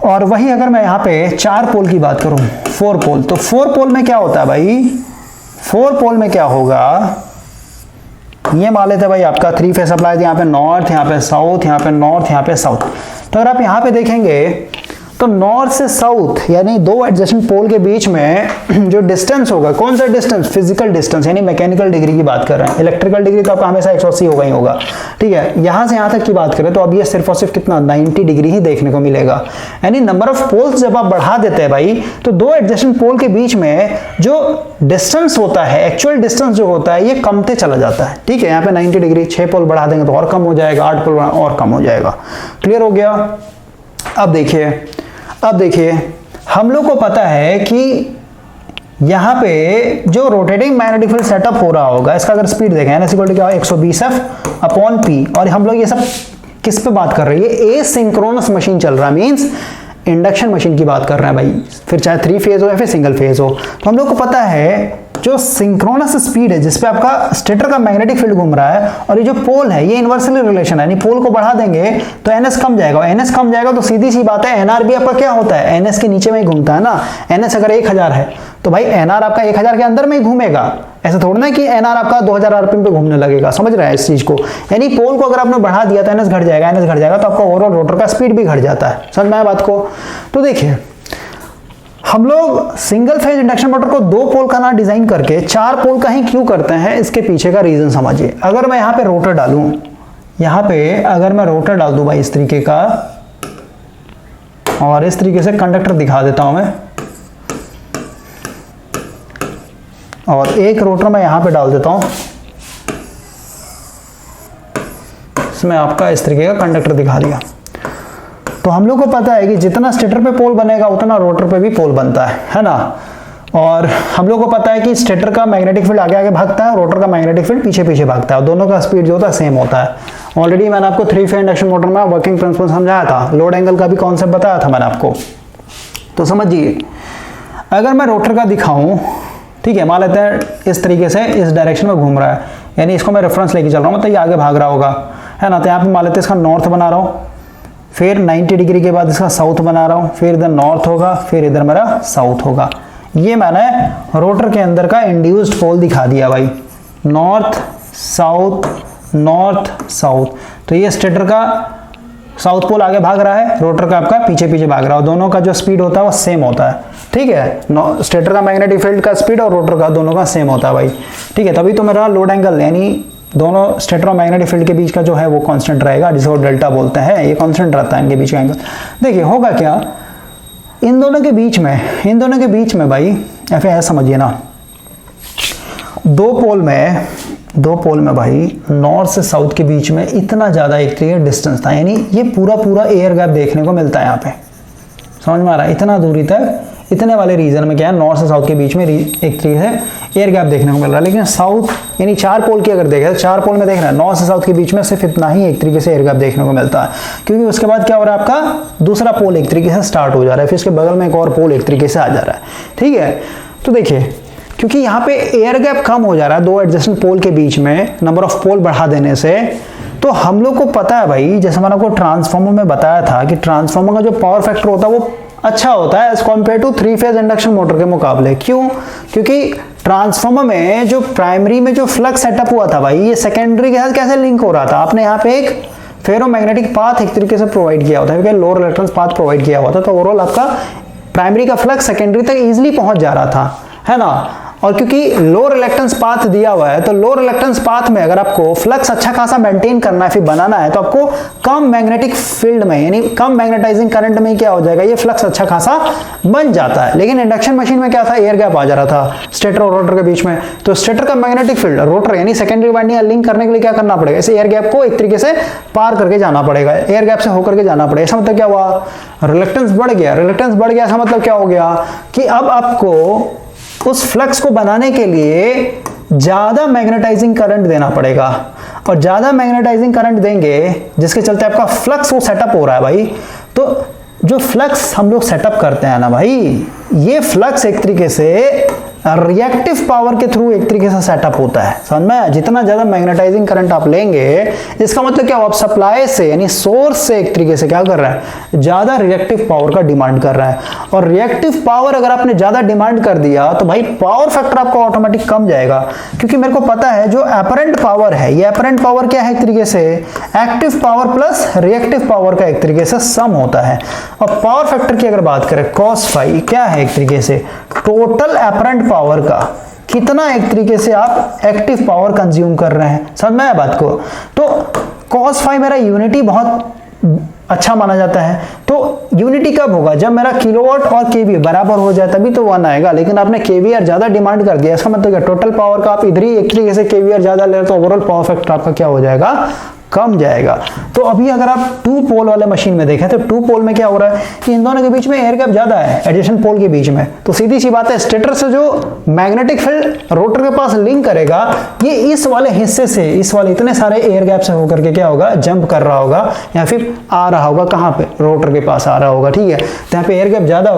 और वही अगर मैं यहाँ पे 4 पोल की बात करूं, 4 पोल, तो 4 पोल में क्या होता है भाई, 4 पोल में क्या होगा, ये मान लेते हैं भाई आपका 3 फेज सप्लाई, यहाँ पे नॉर्थ, यहाँ पे साउथ, यहाँ पे नॉर्थ, यहाँ पे साउथ। तो अगर आप यहाँ पे देखेंगे तो नॉर्थ से साउथ यानी 2 एडजेसेंट पोल के बीच में जो डिस्टेंस होगा, कौन सा डिस्टेंस, फिजिकल डिस्टेंस, यानी मैकेनिकल डिग्री की बात कर रहे हैं। इलेक्ट्रिकल डिग्री तो आपका हमेशा 180 होगा ही होगा, ठीक है। यहां से यहां तक की बात करें तो अब ये सिर्फ और सिर्फ कितना 90 डिग्री ही देखने को मिलेगा। यानी नंबर ऑफ पोल्स जब आप बढ़ा देते हैं भाई, तो 2 एडजेसेंट पोल के बीच में जो डिस्टेंस होता है, एक्चुअल डिस्टेंस जो होता है, ये कमते चला जाता है, ठीक है। यहाँ पे 90 डिग्री, 6 पोल बढ़ा देंगे तो और कम हो जाएगा, 8 पोल और कम हो जाएगा। क्लियर हो गया। अब देखिए हम लोग को पता है कि यहां पे जो रोटेटिंग मैग्नेटिक फील्ड सेटअप हो रहा होगा, इसका अगर स्पीड देखें N = क्या 120F/P, और हम लोग ये सब किस पे बात कर रहे हैं, ये एसिंक्रोनस मशीन चल रहा है, मींस इंडक्शन मशीन की बात कर रहे हैं भाई, फिर चाहे 3 फेज हो या फिर सिंगल फेज हो। तो हम लोग को पता है जो सिंक्रोनस स्पीड है जिसपे आपका स्टेटर का मैग्नेटिक फील्ड घूम रहा है, और ये जो पोल है ये इनवर्सली रिलेशन है, यानी पोल को बढ़ा देंगे तो NS कम जाएगा, और NS कम जाएगा तो सीधी सी बात है NR भी आपका क्या होता है, NS के नीचे में ही घूमता है ना। NS अगर 1000 है तो भाई NR आपका 1000 के अंदर में ही घूमेगा, ऐसा थोड़ा ना कि NR आपका 2000 RPM पे घूमने लगेगा, समझ रहे हैं इस चीज को। यानी पोल को अगर आपने बढ़ा दिया तो NS घट जाएगा, तो आपका ओवरऑल रोटर का स्पीड भी घट जाता है, समझ में आया बात को। तो देखिए हम लोग सिंगल फेज इंडक्शन मोटर को 2 पोल का ना डिजाइन करके 4 पोल का ही क्यों करते हैं, इसके पीछे का रीजन समझिए। अगर मैं यहाँ पे रोटर डालूं, यहाँ पे अगर मैं रोटर डाल दूं भाई इस तरीके का, और इस तरीके से कंडक्टर दिखा देता हूं मैं, और एक रोटर मैं यहां पे डाल देता हूं, इसमें आपका इस तरीके का कंडक्टर दिखा दिया। तो हम लोग को पता है कि जितना स्टेटर पे पोल बनेगा उतना रोटर पे भी पोल बनता है ना। और हम लोग को पता है कि स्टेटर का मैग्नेटिक फील्ड आगे आगे भागता है, रोटर का मैग्नेटिक फील्ड पीछे पीछे भागता है, और दोनों का स्पीड जो होता है सेम होता है। ऑलरेडी मैंने आपको 3 फेज इंडक्शन मोटर में वर्किंग प्रिंसिपल समझाया था, लोड एंगल का भी कॉन्सेप्ट बताया था मैंने आपको, तो समझिए। अगर मैं रोटर का दिखाऊं, ठीक है, मान लेते हैं इस तरीके से इस डायरेक्शन में घूम रहा है, यानी इसको मैं रेफरेंस लेके चल रहा हूँ, मतलब ये आगे भाग रहा होगा, है ना। तो यहाँ पे मान लेते हैं इसका नॉर्थ बना रहा हूँ, फिर 90 डिग्री के बाद इसका साउथ बना रहा हूँ, फिर इधर नॉर्थ होगा, फिर इधर मेरा साउथ होगा। ये मैंने रोटर के अंदर का इंड्यूस्ड पोल दिखा दिया भाई, नॉर्थ साउथ। तो ये स्टेटर का साउथ पोल आगे भाग रहा है, रोटर का आपका पीछे पीछे भाग रहा है, दोनों का जो स्पीड होता है वो सेम होता है, ठीक है। स्टेटर का मैग्नेटिक फील्ड का स्पीड और रोटर का दोनों का सेम होता है भाई, ठीक है। तभी तो मेरा लोड एंगल यानी दोनों स्टेटर और मैग्नेटिक फील्ड के बीच का जो है वो कांस्टेंट रहेगा, जिसको डेल्टा बोलते हैं, ये कांस्टेंट रहता है इनके बीच का एंगल। देखिए होगा क्या इन दोनों के बीच में भाई, या फिर ऐसा समझिए ना, दो पोल में भाई नॉर्थ से साउथ के बीच में इतना ज़्यादा एक तरीके डिस्टेंस था, यानी ये पूरा एयर गैप देखने को मिलता है यहाँ पे, समझ में आ रहा है। इतना दूरी तक, इतने वाले रीजन में क्या है, नॉर्थ से साउथ के बीच में एक तरीके से एयर गैप देखने को मिल रहा है। लेकिन साउथ यानी 4 पोल की अगर देखें तो 4 पोल में देख रहे हैं नॉर्थ से साउथ के बीच में सिर्फ इतना ही एक तरीके से एयर गैप देखने को मिलता है, क्योंकि उसके बाद क्या हो रहा है, आपका दूसरा पोल एक तरीके से स्टार्ट हो जा रहा है, फिर उसके बगल में एक और पोल एक तरीके से आ जा रहा है, ठीक है। तो देखिए क्योंकि यहाँ पे एयर गैप कम हो जा रहा है दो एडजेसेंट पोल के बीच में, नंबर ऑफ पोल बढ़ा देने से, तो हम लोग को पता है भाई, जैसे मैंने आपको ट्रांसफार्मर में बताया था कि ट्रांसफार्मर का जो पावर फैक्टर होता है वो अच्छा होता है as compare to 3 phase induction motor के मुकाबले। क्यों? क्योंकि ट्रांसफार्मर में जो प्राइमरी में जो फ्लक्स सेटअप हुआ था भाई, ये सेकेंडरी के साथ कैसे लिंक हो रहा था, आपने यहाँ पे एक फेरोमैग्नेटिक पाथ एक तरीके से प्रोवाइड किया होता है, क्योंकि लोअर इलेक्ट्रॉन्स पाथ प्रोवाइड किया हुआ था, तो ओवरऑल आपका प्राइमरी का फ्लक्स सेकेंडरी तक इजिली पहुंच जा रहा था, है ना। और क्योंकि लोअर रिलक्टेंस पाथ दिया हुआ है, तो लोअर रिलक्टेंस पाथ में अगर आपको फ्लक्स अच्छा खासा मेंटेन करना है, फिर बनाना है, तो आपको कम मैग्नेटिक फील्ड में यानी कम मैग्नेटाइजिंग करंट में क्या हो जाएगा, ये फ्लक्स अच्छा खासा बन जाता है। लेकिन इंडक्शन मशीन में क्या था, एयर गैप आ जा रहा था स्टेटर और रोटर के बीच में, तो स्टेटर का मैग्नेटिक फील्ड रोटर यानी सेकेंडरी वाइंडिंग लिंक करने के लिए क्या करना पड़ेगा, इस एयर गैप को एक तरीके से पार करके जाना पड़ेगा, एयर गैप से होकर के जाना पड़ेगा। इसका मतलब क्या हुआ, रिलक्टेंस बढ़ गया। इसका मतलब क्या हो गया कि अब आपको उस फ्लक्स को बनाने के लिए ज्यादा मैग्नेटाइजिंग करंट देना पड़ेगा, और ज्यादा मैग्नेटाइजिंग करंट देंगे जिसके चलते आपका फ्लक्स वो सेटअप हो रहा है भाई। तो जो फ्लक्स हम लोग सेटअप करते हैं ना भाई, ये फ्लक्स एक तरीके से रिएक्टिव पावर के थ्रू एक तरीके से सेटअप होता है, समझ में। जितना ज्यादा मैग्नेटाइजिंग करंट आप लेंगे, इसका मतलब क्या, आप सप्लाई से यानी सोर्स से एक तरीके से क्या कर रहा है, ज्यादा रिएक्टिव पावर का डिमांड कर रहा है। और रिएक्टिव पावर अगर आपने ज्यादा डिमांड कर दिया तो भाई पावर फैक्टर आपका ऑटोमेटिक कम जाएगा, क्योंकि मेरे को पता है जो एपरेंट पावर है, ये एपरेंट पावर क्या है, एक तरीके से active power plus reactive power का एक तरीके से सम होता है। और पावर फैक्टर की अगर बात करें, cos फाई क्या है, एक तरीके से टोटल एपरेंट पावर का कितना एक तरीके से आप एक्टिव पावर कंज्यूम कर रहे हैं, समझ में आया बात को। तो cos फाई मेरा यूनिटी बहुत अच्छा माना जाता है। तो यूनिटी कब होगा, जब मेरा किलोवाट और केवी बराबर हो जाए तभी तो 1 आएगा। लेकिन आपने केवीआर ज्यादा डिमांड कर दिया, इसका मतलब क्या, टोटल पावर का आप इधर ही एक तरीके से केवीआर ज्यादा ले रहे, तो ओवरऑल पावर फैक्टर आपका क्या हो जाएगा, कम जाएगा। तो अभी अगर आप 2 पोल वाले मशीन में देखें तो 2 पोल में क्या हो रहा है कि इन दोनों के बीच में एयर गैप ज्यादा है एडजेसेंट पोल के बीच में। तो सीधी सी बात है, स्टेटर से जो मैग्नेटिक फील्ड रोटर के पास लिंक करेगा, ये इस वाले हिस्से से, इस वाले इतने सारे एयर गैप से होकर के क्या होगा, जंप कर रहा होगा या फिर आ रहा होगा, कहां पे, रोटर के पास आ रहा होगा, ठीक है। तो यहाँ पे एयर गैप ज्यादा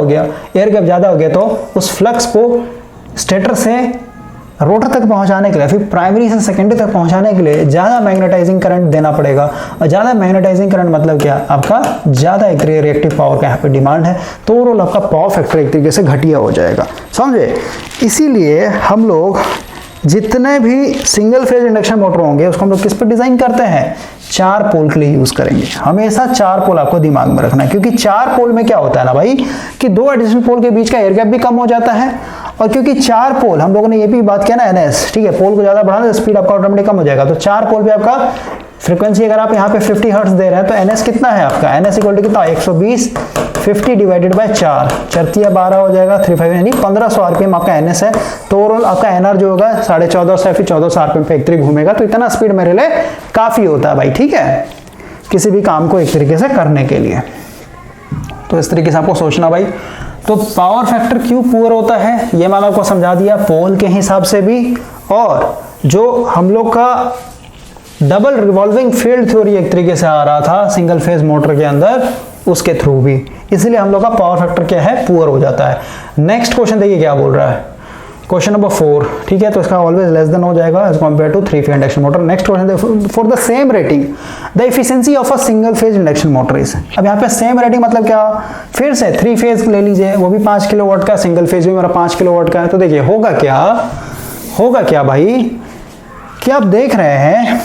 हो गया, तो उस फ्लक्स को स्टेटर से रोटर तक पहुंचाने के लिए, फिर प्राइमरी से सेकेंडरी तक पहुंचाने के लिए ज्यादा मैग्नेटाइजिंग करंट देना पड़ेगा। और ज्यादा मैग्नेटाइजिंग करंट मतलब क्या, आपका ज्यादा एक तरीके रिएक्टिव पावर का यहाँ पे डिमांड है, तो ओवरऑल आपका पावर फैक्टर एक तरीके से घटिया हो जाएगा, समझे। इसीलिए हम लोग जितने भी सिंगल फेज इंडक्शन मोटर होंगे उसको हम लोग किस पर डिजाइन करते हैं, 4 पोल के लिए यूज करेंगे। हमेशा 4 पोल आपको दिमाग में रखना है, क्योंकि 4 पोल में क्या होता है ना भाई कि 2 एडिशनल पोल के बीच का एयर गैप भी कम हो जाता है। और क्योंकि 4 पोल, हम लोगों ने ये भी बात किया ना एनएस, ठीक है, पोल को ज्यादा बढ़ाना तो स्पीड आपका ऑटोमेटिक कम हो जाएगा। तो 4 पोल पे आपका फ्रीक्वेंसी अगर आप यहाँ पे 50 हर्ट्ज दे रहे हैं तो एनएस कितना है आपका, एनएस इक्वल टू कितना, 120 50 डिवाइडेड बाय 4, 4 12 हो जाएगा, 35 यानी 1500 आरपीएम आपका एनएस है। तो ओवरऑल आपका एनआर जो होगा 1450 से फिर 1400 आरपीएम पे एक तरीके घूमेगा। तो इतना स्पीड मेरे लिए काफी होता है भाई, ठीक है, किसी भी काम को एक तरीके से करने के लिए। तो इस तरीके से आपको सोचना भाई। तो पावर फैक्टर क्यों पुअर होता है ये मैंने आपको समझा दिया, पोल के हिसाब से भी, और जो हम लोग का डबल रिवॉल्विंग फील्ड थ्योरी एक तरीके से आ रहा था सिंगल फेज मोटर के अंदर, उसके थ्रू भी, इसलिए हम लोग का पावर फैक्टर क्या है, पुअर हो जाता है। नेक्स्ट क्वेश्चन देखिए क्या बोल रहा है, क्वेश्चन नंबर 4, ठीक है, तो इसका ऑलवेज लेस देन हो जाएगा as compare to 3 phase induction motor. Next question, for the same rating the efficiency of a single phase induction motor is. अब यहाँ पे सेम रेटिंग मतलब क्या, फिर से 3 फेज ले लीजिए, वो भी 5 किलोवाट का, सिंगल फेज भी मेरा 5 किलोवाट का है। तो देखिए होगा क्या भाई, कि आप देख रहे हैं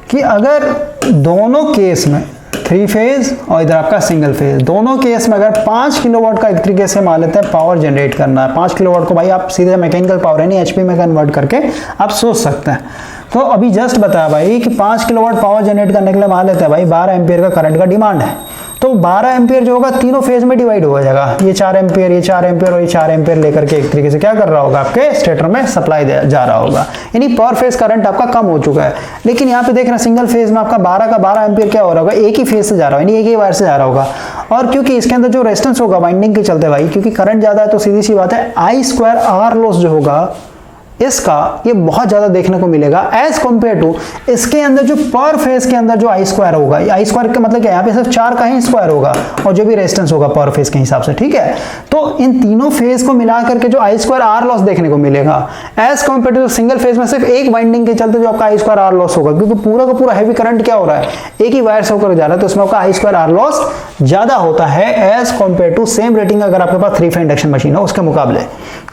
कि अगर दोनों केस में 3 फेज और इधर आपका सिंगल फेज, दोनों केस में अगर 5 किलोवाट का एक तरीके से मान लेते हैं पावर जनरेट करना है, 5 किलोवाट को भाई आप सीधे मैकेनिकल पावर यानी एचपी में कन्वर्ट करके आप सोच सकते हैं। तो अभी जस्ट बताया भाई कि 5 किलोवाट पावर जनरेट करने के लिए मान लेते हैं भाई 12 एम्पियर का करंट का डिमांड है, तो 12 एम्पियर जो होगा तीनों फेज में डिवाइड हो जाएगा, ये 4 एम्पियर, ये 4 एम्पियर और ये 4 एम्पियर लेकर के एक तरीके से क्या कर रहा होगा, आपके स्टेटर में सप्लाई जा रहा होगा, यानी पर फेज करंट आपका कम हो चुका है। लेकिन यहाँ पे देख रहे हैं सिंगल फेज में आपका 12 का 12 एम्पियर क्या हो रहा होगा, एक ही फेज से जा रहा है, यानी एक ही वायर से जा रहा होगा। और क्योंकि इसके अंदर जो रेजिस्टेंस होगा वाइंडिंग के चलते भाई, क्योंकि करंट ज्यादा है तो सीधी सी बात है I2R लॉस जो होगा इसका ये बहुत ज्यादा देखने को मिलेगा एज कंपेयर टू इसके अंदर जो पर फेज के अंदर जो I2 होगा। I2 का मतलब क्या है, यहाँ पे सिर्फ 4 का ही स्क्वायर होगा और जो भी रेजिस्टेंस होगा पर फेज के हिसाब से, ठीक है। तो इन तीनों फेज को मिला करके जो I2R लॉस देखने को मिलेगा as compare to single phase में सिर्फ एक वाइंडिंग के चलते जो आपका I2R लॉस होगा, क्योंकि पूरा का पूरा हैवी करंट क्या हो रहा है, एक ही वायर से होकर जा रहा है, तो उसमें आपका I2R लॉस ज्यादा होता है as compare to same rating अगर आपके पास 3 फेज इंडक्शन मशीन हो उसके मुकाबले।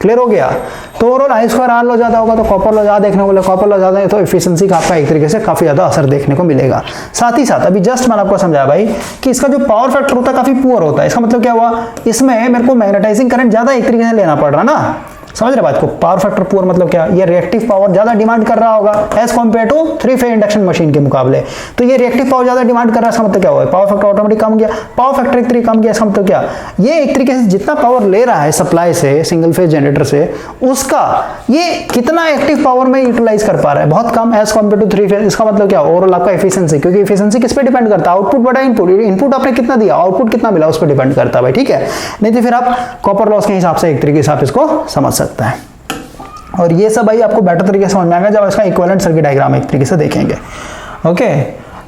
क्लियर हो गया। तो ओवरऑल I2R लॉस ज्यादा होगा तो कॉपर लॉस ज्यादा देखने को मिलेगा, कॉपर लॉस ज्यादा है तो एफिशिएंसी का आपका एक तरीके से काफी ज्यादा असर देखने को मिलेगा। साथ ही साथ अभी जस्ट मैंने आपको समझाया भाई कि इसका जो पावर फैक्टर होता है काफी पुअर होता है। इसका मतलब क्या हुआ, इसमें मेरे को मैग्नेटाइजिंग करंट ज्यादा एक तरीके से लेना पड़ रहा ना, समझ रहे बात को। पावर फैक्टर पुअर मतलब क्या, ये रिएक्टिव पावर ज्यादा डिमांड कर रहा होगा as compare to 3 phase induction machine के मुकाबले। तो ये रिएक्टिव पावर ज्यादा डिमांड कर रहा है, इसका मतलब क्या हुआ, पावर फैक्टर ऑटोमेटिक कम गया। पावर फैक्टर एक तरीके कम गया, इसका मतलब क्या, ये एक तरीके से जितना पावर ले रहा है सप्लाई से सिंगल फेज जनरेटर से, उसका ये कितना एक्टिव पावर में यूटिलाइज कर पा रहा है, बहुत कम एज कंपेयर टू 3 फेज। इसका मतलब क्या, ओवरऑल आपका एफिशिएंसी, क्योंकि एफिशिएंसी किस पे डिपेंड करता है, आउटपुट बटा इनपुट, इनपुट आपने कितना दिया आउटपुट कितना मिला उस पर डिपेंड करता है भाई, ठीक है। नहीं तो फिर आप कॉपर लॉस के हिसाब से एक तरीके से आप इसको समझ सकते हैं। और ये सब भाई आपको बेटर तरीके से समझ में आएगा जब इसका इक्विवेलेंट सर्किट डायग्राम एक तरीके से देखेंगे। ओके,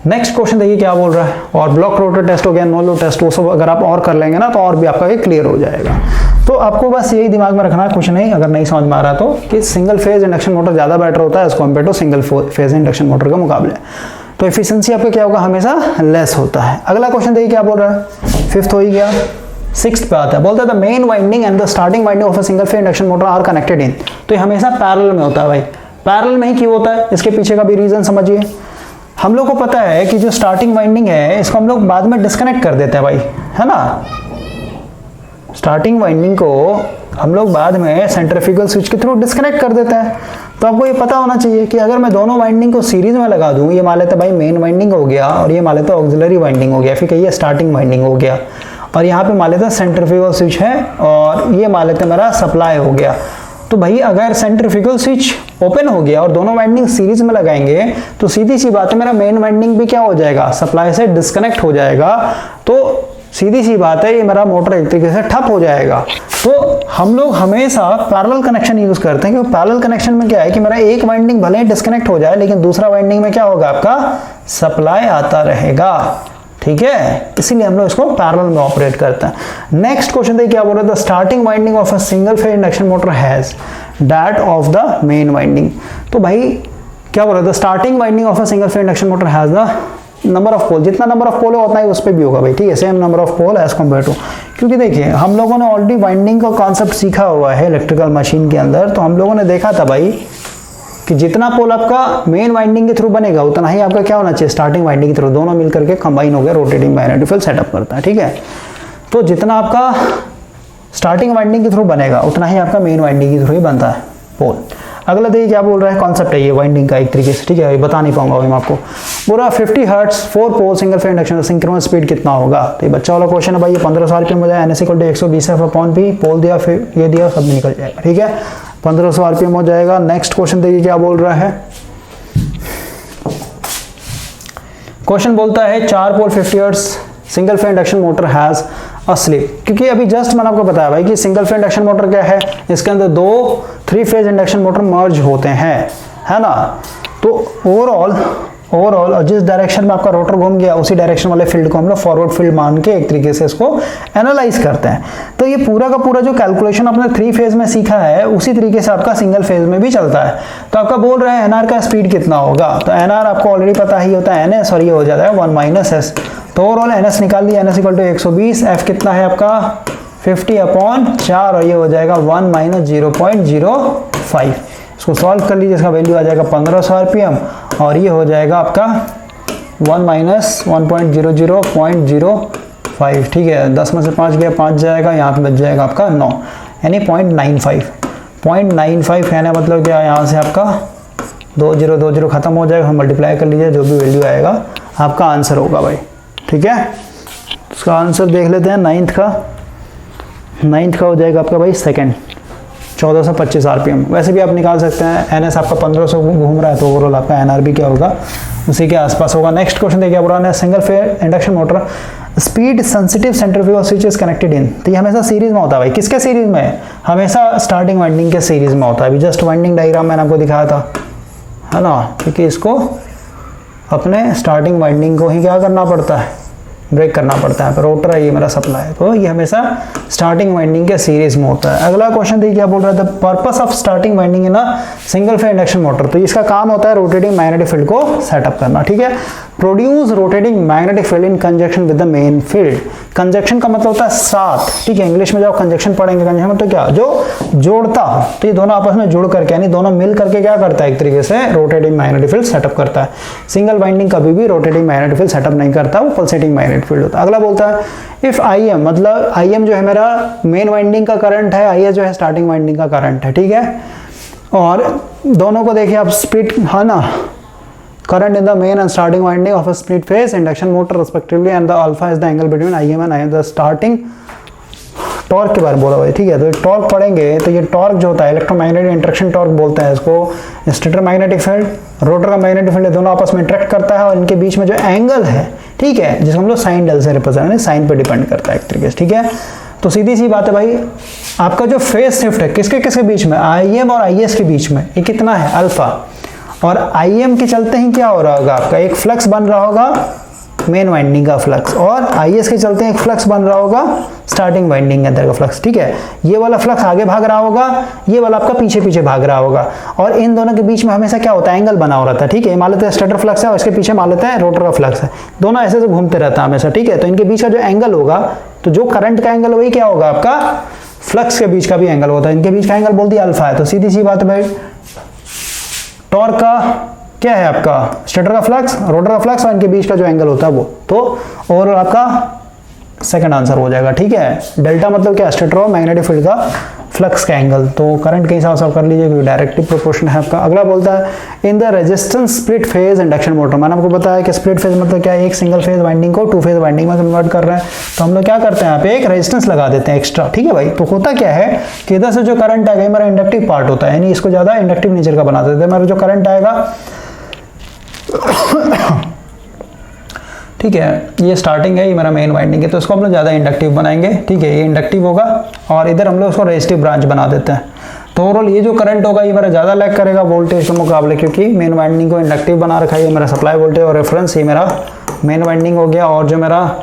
नेक्स्ट क्वेश्चन देखिए क्या बोल रहा है, और ब्लॉक रोटर टेस्ट हो गया, नो लोड टेस्ट, वो सब अगर आप और कर लेंगे ना तो और भी आपका ये क्लियर हो जाएगा। तो आपको बस यही दिमाग में रखना है, कुछ नहीं, अगर नहीं समझ में आ रहा तो, कि सिंगल फेज इंडक्शन मोटर ज्यादा बेटर होता है as compare to single phase induction motor के मुकाबले। तो एफिशिएंसी आपका क्या होगा, हमेशा लेस होता है। अगला क्वेश्चन देखिए क्या बोल रहा है, 5th हो ही गया। 6th पे आता है, बोलता है the main winding and the starting winding of a single phase induction motor are connected in. तो ये हमेशा पैरेलल में होता है भाई। पैरेलल में ही क्यों होता है, इसके पीछे का भी रीजन समझिए। हम लोग को पता है कि जो स्टार्टिंग वाइंडिंग है इसको हम लोग बाद में डिस्कनेक्ट कर देते हैं भाई, है ना। स्टार्टिंग वाइंडिंग को हम लोग बाद में सेंट्रीफ्यूगल स्विच के थ्रू डिस्कनेक्ट कर देते हैं। तो आपको ये पता होना चाहिए कि अगर मैं दोनों वाइंडिंग को सीरीज में लगा दूं, ये मान लेते भाई मेन वाइंडिंग हो गया और ये मान लेते ऑक्सिलरी वाइंडिंग हो गया, फिर कहिए स्टार्टिंग वाइंडिंग हो गया, और यहाँ पे मान लेते सेंट्रीफ्यूगल स्विच है और ये मान लेते मेरा सप्लाई हो गया। तो भाई अगर सेंट्रीफ्यूगल स्विच ओपन हो गया और दोनों वाइंडिंग सीरीज में लगाएंगे तो सीधी सी बात है मेरा मेन वाइंडिंग भी क्या हो जाएगा, सप्लाई से डिस्कनेक्ट हो जाएगा। तो सीधी सी बात है ये मेरा मोटर एक तरीके से ठप हो जाएगा। तो हम लोग हमेशा पैरेलल कनेक्शन यूज करते हैं, क्योंकि पैरेलल कनेक्शन में क्या है कि मेरा एक वाइंडिंग भले ही डिस्कनेक्ट हो जाए लेकिन दूसरा वाइंडिंग में क्या होगा, आपका सप्लाई आता रहेगा, ठीक है। इसीलिए हम लोग इसको पैरेलल में ऑपरेट करते हैं। नेक्स्ट क्वेश्चन देखिए क्या बोल रहा है, the starting winding of a single phase induction motor has that of the main winding. तो भाई क्या बोल रहा है, the starting winding of a single phase induction motor has the number of pole, जितना नंबर ऑफ पोल है उतना ही उस पर भी होगा भाई, ठीक है, same number of pole as compare to. क्योंकि देखिए हम लोगों ने ऑलरेडी वाइंडिंग का कॉन्सेप्ट सीखा हुआ है इलेक्ट्रिकल मशीन के अंदर, तो हम लोगों ने देखा था भाई कि जितना पोल आपका मेन वाइंडिंग के थ्रू बनेगा उतना ही आपका क्या होना चाहिए, स्टार्टिंग वाइंडिंग के थ्रू, दोनों मिलकर के कंबाइन हो गया रोटेटिंग मैग्नेटिक फील्ड सेटअप करता है, ठीक है। तो जितना आपका स्टार्टिंग वाइंडिंग के थ्रू बनेगा उतना ही आपका मेन वाइंडिंग के थ्रू ही बनता है पोल। अगला देखिए क्या बोल रहा है, कॉन्सेप्ट है ये वाइंडिंग का एक तरीके से, ठीक है, ये बता नहीं पाऊंगा मैं आपको। पूरा 50 hertz 4 pole single phase induction, synchronous speed कितना होगा। तो ये बच्चा वाला क्वेश्चन है भाई, ये 1500 आरपीएम हो जाए, NS = 120F/P, पोल दिया फिर ये दिया, सब निकल जाएगा, ठीक है, 1500 आरपीएम हो जाएगा। नेक्स्ट क्वेश्चन देखिए क्या बोल रहा है, क्वेश्चन बोलता है 4 पोल 50 hertz single phase induction motor has a slip. क्योंकि अभी जस्ट मैंने आपको बताया भाई कि सिंगल फेज इंडक्शन मोटर क्या है, इसके अंदर 2 3 फेज इंडक्शन मोटर मर्ज होते हैं, है ना। तो ओवरऑल ओवरऑल, और जिस डायरेक्शन में आपका रोटर घूम गया उसी डायरेक्शन वाले फील्ड को हम लोग फॉरवर्ड फील्ड मान के एक तरीके से इसको एनालाइज करते हैं। तो ये पूरा का पूरा जो कैलकुलेशन आपने 3 फेज में सीखा है उसी तरीके से आपका सिंगल फेज में भी चलता है। तो आपका बोल रहा है एनआर का स्पीड कितना होगा, तो एनआर आपको ऑलरेडी पता ही होता है एनएस, और ये हो जाता है 1 माइनस एस। तो ओवरऑल एनएस निकाल लिया, एनएस इक्वल टू 120, एफ कितना है आपका 50/4, और ये हो जाएगा 1 माइनस 0.05। इसको सॉल्व कर लीजिए, इसका वैल्यू आ जाएगा 1500 आरपीएम, और ये हो जाएगा आपका 1 माइनस 1.00.05। ठीक है, 10 में से 5 गया, 5 जाएगा, यहाँ पे बच जाएगा आपका 9, यानी 0.95 कहना मतलब क्या, यहाँ से आपका 20 खत्म हो जाएगा, हम मल्टीप्लाई कर लीजिए, जो भी वैल्यू आएगा आपका आंसर होगा भाई। ठीक है, इसका आंसर देख लेते हैं। 9th का हो जाएगा आपका भाई सेकंड, 1425 आरपीएम। वैसे भी आप निकाल सकते हैं, एनएस आपका 1500 घूम रहा है, तो ओवरऑल आपका एनआर भी क्या होगा, उसी के आसपास होगा। नेक्स्ट क्वेश्चन देखिए, पुराना single phase induction motor speed sensitive centrifugal switch is connected in. तो ये हमेशा सीरीज में होता है भाई, किसके सीरीज में, हमेशा स्टार्टिंग वाइंडिंग के सीरीज में होता है। अभी जस्ट वाइंडिंग डायग्राम मैंने आपको दिखाया था, है ना, क्योंकि इसको अपने स्टार्टिंग वाइंडिंग को ही क्या करना पड़ता है, ब्रेक करना पड़ता है। रोटर है, ये मेरा सप्लाई है, तो ये हमेशा स्टार्टिंग वाइंडिंग के सीरीज में होता है। अगला क्वेश्चन देखिए, क्या बोल रहा था, purpose of starting winding in a single phase induction motor. तो इसका काम होता है रोटेटिंग मैग्नेटिक फील्ड को सेटअप करना। ठीक है, produce rotating magnetic field in conjunction with the main field. Conjunction का मतलब होता है साथ। ठीक है, इंग्लिश में जब कंजक्शन पढ़ेंगे, कंजक्शन मतलब क्या, जो जोड़ता हो, तो ये दोनों आपस में जुड़ करके, यानी दोनों मिल करके क्या करता है, एक तरीके से रोटेटिंग मैग्नेटिक फील्ड सेटअप करता है। सिंगल वाइंडिंग कभी भी रोटेटिंग मैग्नेटिक फील्ड सेटअप नहीं करता, वो पल्सेटिंग मैग्नेटिक फील्ड होता है। अगला बोलता है इफ आई एम, मतलब आई एम जो है मेरा मेन वाइंडिंग का करंट है, आई एस जो है स्टार्टिंग वाइंडिंग का करंट है। ठीक है, और दोनों को देखिए आप स्प्लिट, है ना, current in the main and starting winding of a split phase induction motor respectively, and the alpha is the angle between IM and IM. the starting torque के बारे में बोला भाई। ठीक है, तो टॉर्क पढ़ेंगे, तो ये टॉर्क जो होता है इलेक्ट्रोमैग्नेटिक इंटरेक्शन टॉर्क बोलते हैं इसको। स्टेटर मैग्नेटिक फील्ड, रोटर का मैग्नेटिक फील्ड, दोनों आपस में इंटरेक्ट करता है, और इनके बीच में जो एंगल है, ठीक है, जिसको हम लोग साइन डेल से रिप्रेजेंट, साइन पे डिपेंड करता है एक तरीके से। ठीक है, तो सीधी सी बात है भाई, आपका जो फेज शिफ्ट है किसके किसके बीच में, IM और IS के बीच में, ये कितना है अल्फा, और IM के चलते ही क्या हो रहा होगा, आपका एक फ्लक्स बन रहा होगा मेन वाइंडिंग का फ्लक्स, और IS के चलते एक फ्लक्स बन रहा होगा स्टार्टिंग वाइंडिंग के अंदर का फ्लक्स। ठीक है, ये वाला फ्लक्स आगे भाग रहा होगा, ये वाला आपका पीछे पीछे भाग रहा होगा, और इन दोनों के बीच में हमेशा क्या होता है, एंगल बना हो रहता है। ठीक है, मान लेते हैं स्टेटर फ्लक्स है और इसके पीछे मान लेते हैं रोटर का फ्लक्स है, दोनों ऐसे से घूमते रहता है हमेशा। ठीक है, तो इनके बीच का जो एंगल होगा, तो जो करंट का एंगल वही क्या होगा, आपका फ्लक्स के बीच का भी एंगल होता है। इनके बीच का एंगल बोल दिया अल्फा है। तो सीधी सी बात है भाई, टॉर्क का क्या है आपका, स्टेटर का फ्लक्स, रोटर का फ्लक्स, और इनके बीच का जो एंगल होता है वो, तो ओवरऑल आपका सेकंड आंसर हो जाएगा। ठीक है, डेल्टा मतलब क्या, स्टेटर और मैग्नेटिक फील्ड का फ्लक्स का एंगल, तो करंट के हिसाब से आप कर लीजिए क्योंकि डायरेक्टली प्रोपोर्शन है आपका। अगला बोलता है in the resistance split phase induction motor. मैंने आपको बताया कि स्प्लिट फेज मतलब क्या है, एक सिंगल फेज वाइंडिंग को 2 फेज वाइंडिंग में कन्वर्ट कर रहे हैं, तो हम लोग क्या करते हैं, यहाँ पे एक रेजिस्टेंस लगा देते हैं एक्स्ट्रा। ठीक है भाई, तो होता क्या है कि इधर से जो करंट आएगा मेरा इंडक्टिव पार्ट होता है, यानी इसको ज्यादा इंडक्टिव नेचर का बना देते हैं। मेरा जो करंट आएगा ठीक है, ये स्टार्टिंग है, ये मेरा मेन वाइंडिंग है, तो इसको हम लोग ज़्यादा इंडक्टिव बनाएंगे। ठीक है, ये इंडक्टिव होगा, और इधर हम लोग उसको रेजिस्टिव ब्रांच बना देते हैं। तो ओवरऑल ये जो करंट होगा ये मेरा ज़्यादा लैग करेगा वोल्टेज के मुकाबले, क्योंकि मेन वाइंडिंग को इंडक्टिव बना रखा है। ये मेरा सप्लाई वोल्टेज और रेफरेंस, ये मेरा मेन वाइंडिंग हो गया, और जो मेरा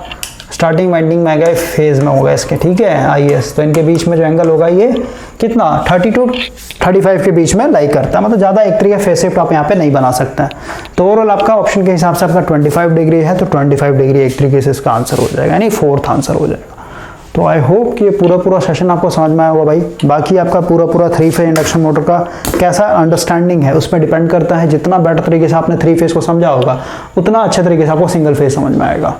स्टार्टिंग वाइंडिंग में आ गया फेज में होगा इसके। ठीक है, IS, तो इनके बीच में जो एंगल होगा ये कितना 30 to 35 के बीच में लाई करता है, मतलब ज़्यादा एक तरीके फेज शिफ्ट आप यहाँ पे नहीं बना सकते हैं। तो ओवरऑल आपका ऑप्शन के हिसाब से आपका 25 डिग्री है, तो 25 डिग्री एक तरीके से इसका आंसर हो जाएगा, यानी 4th आंसर हो जाएगा। तो आई होप कि ये पूरा सेशन आपको समझ में आया होगा भाई। बाकी आपका पूरा 3 फेज इंडक्शन मोटर का कैसा अंडरस्टैंडिंग है उस पर डिपेंड करता है। जितना बेटर तरीके से आपने 3 फेज को समझा होगा, उतना अच्छे तरीके से आपको सिंगल फेज समझ में आएगा।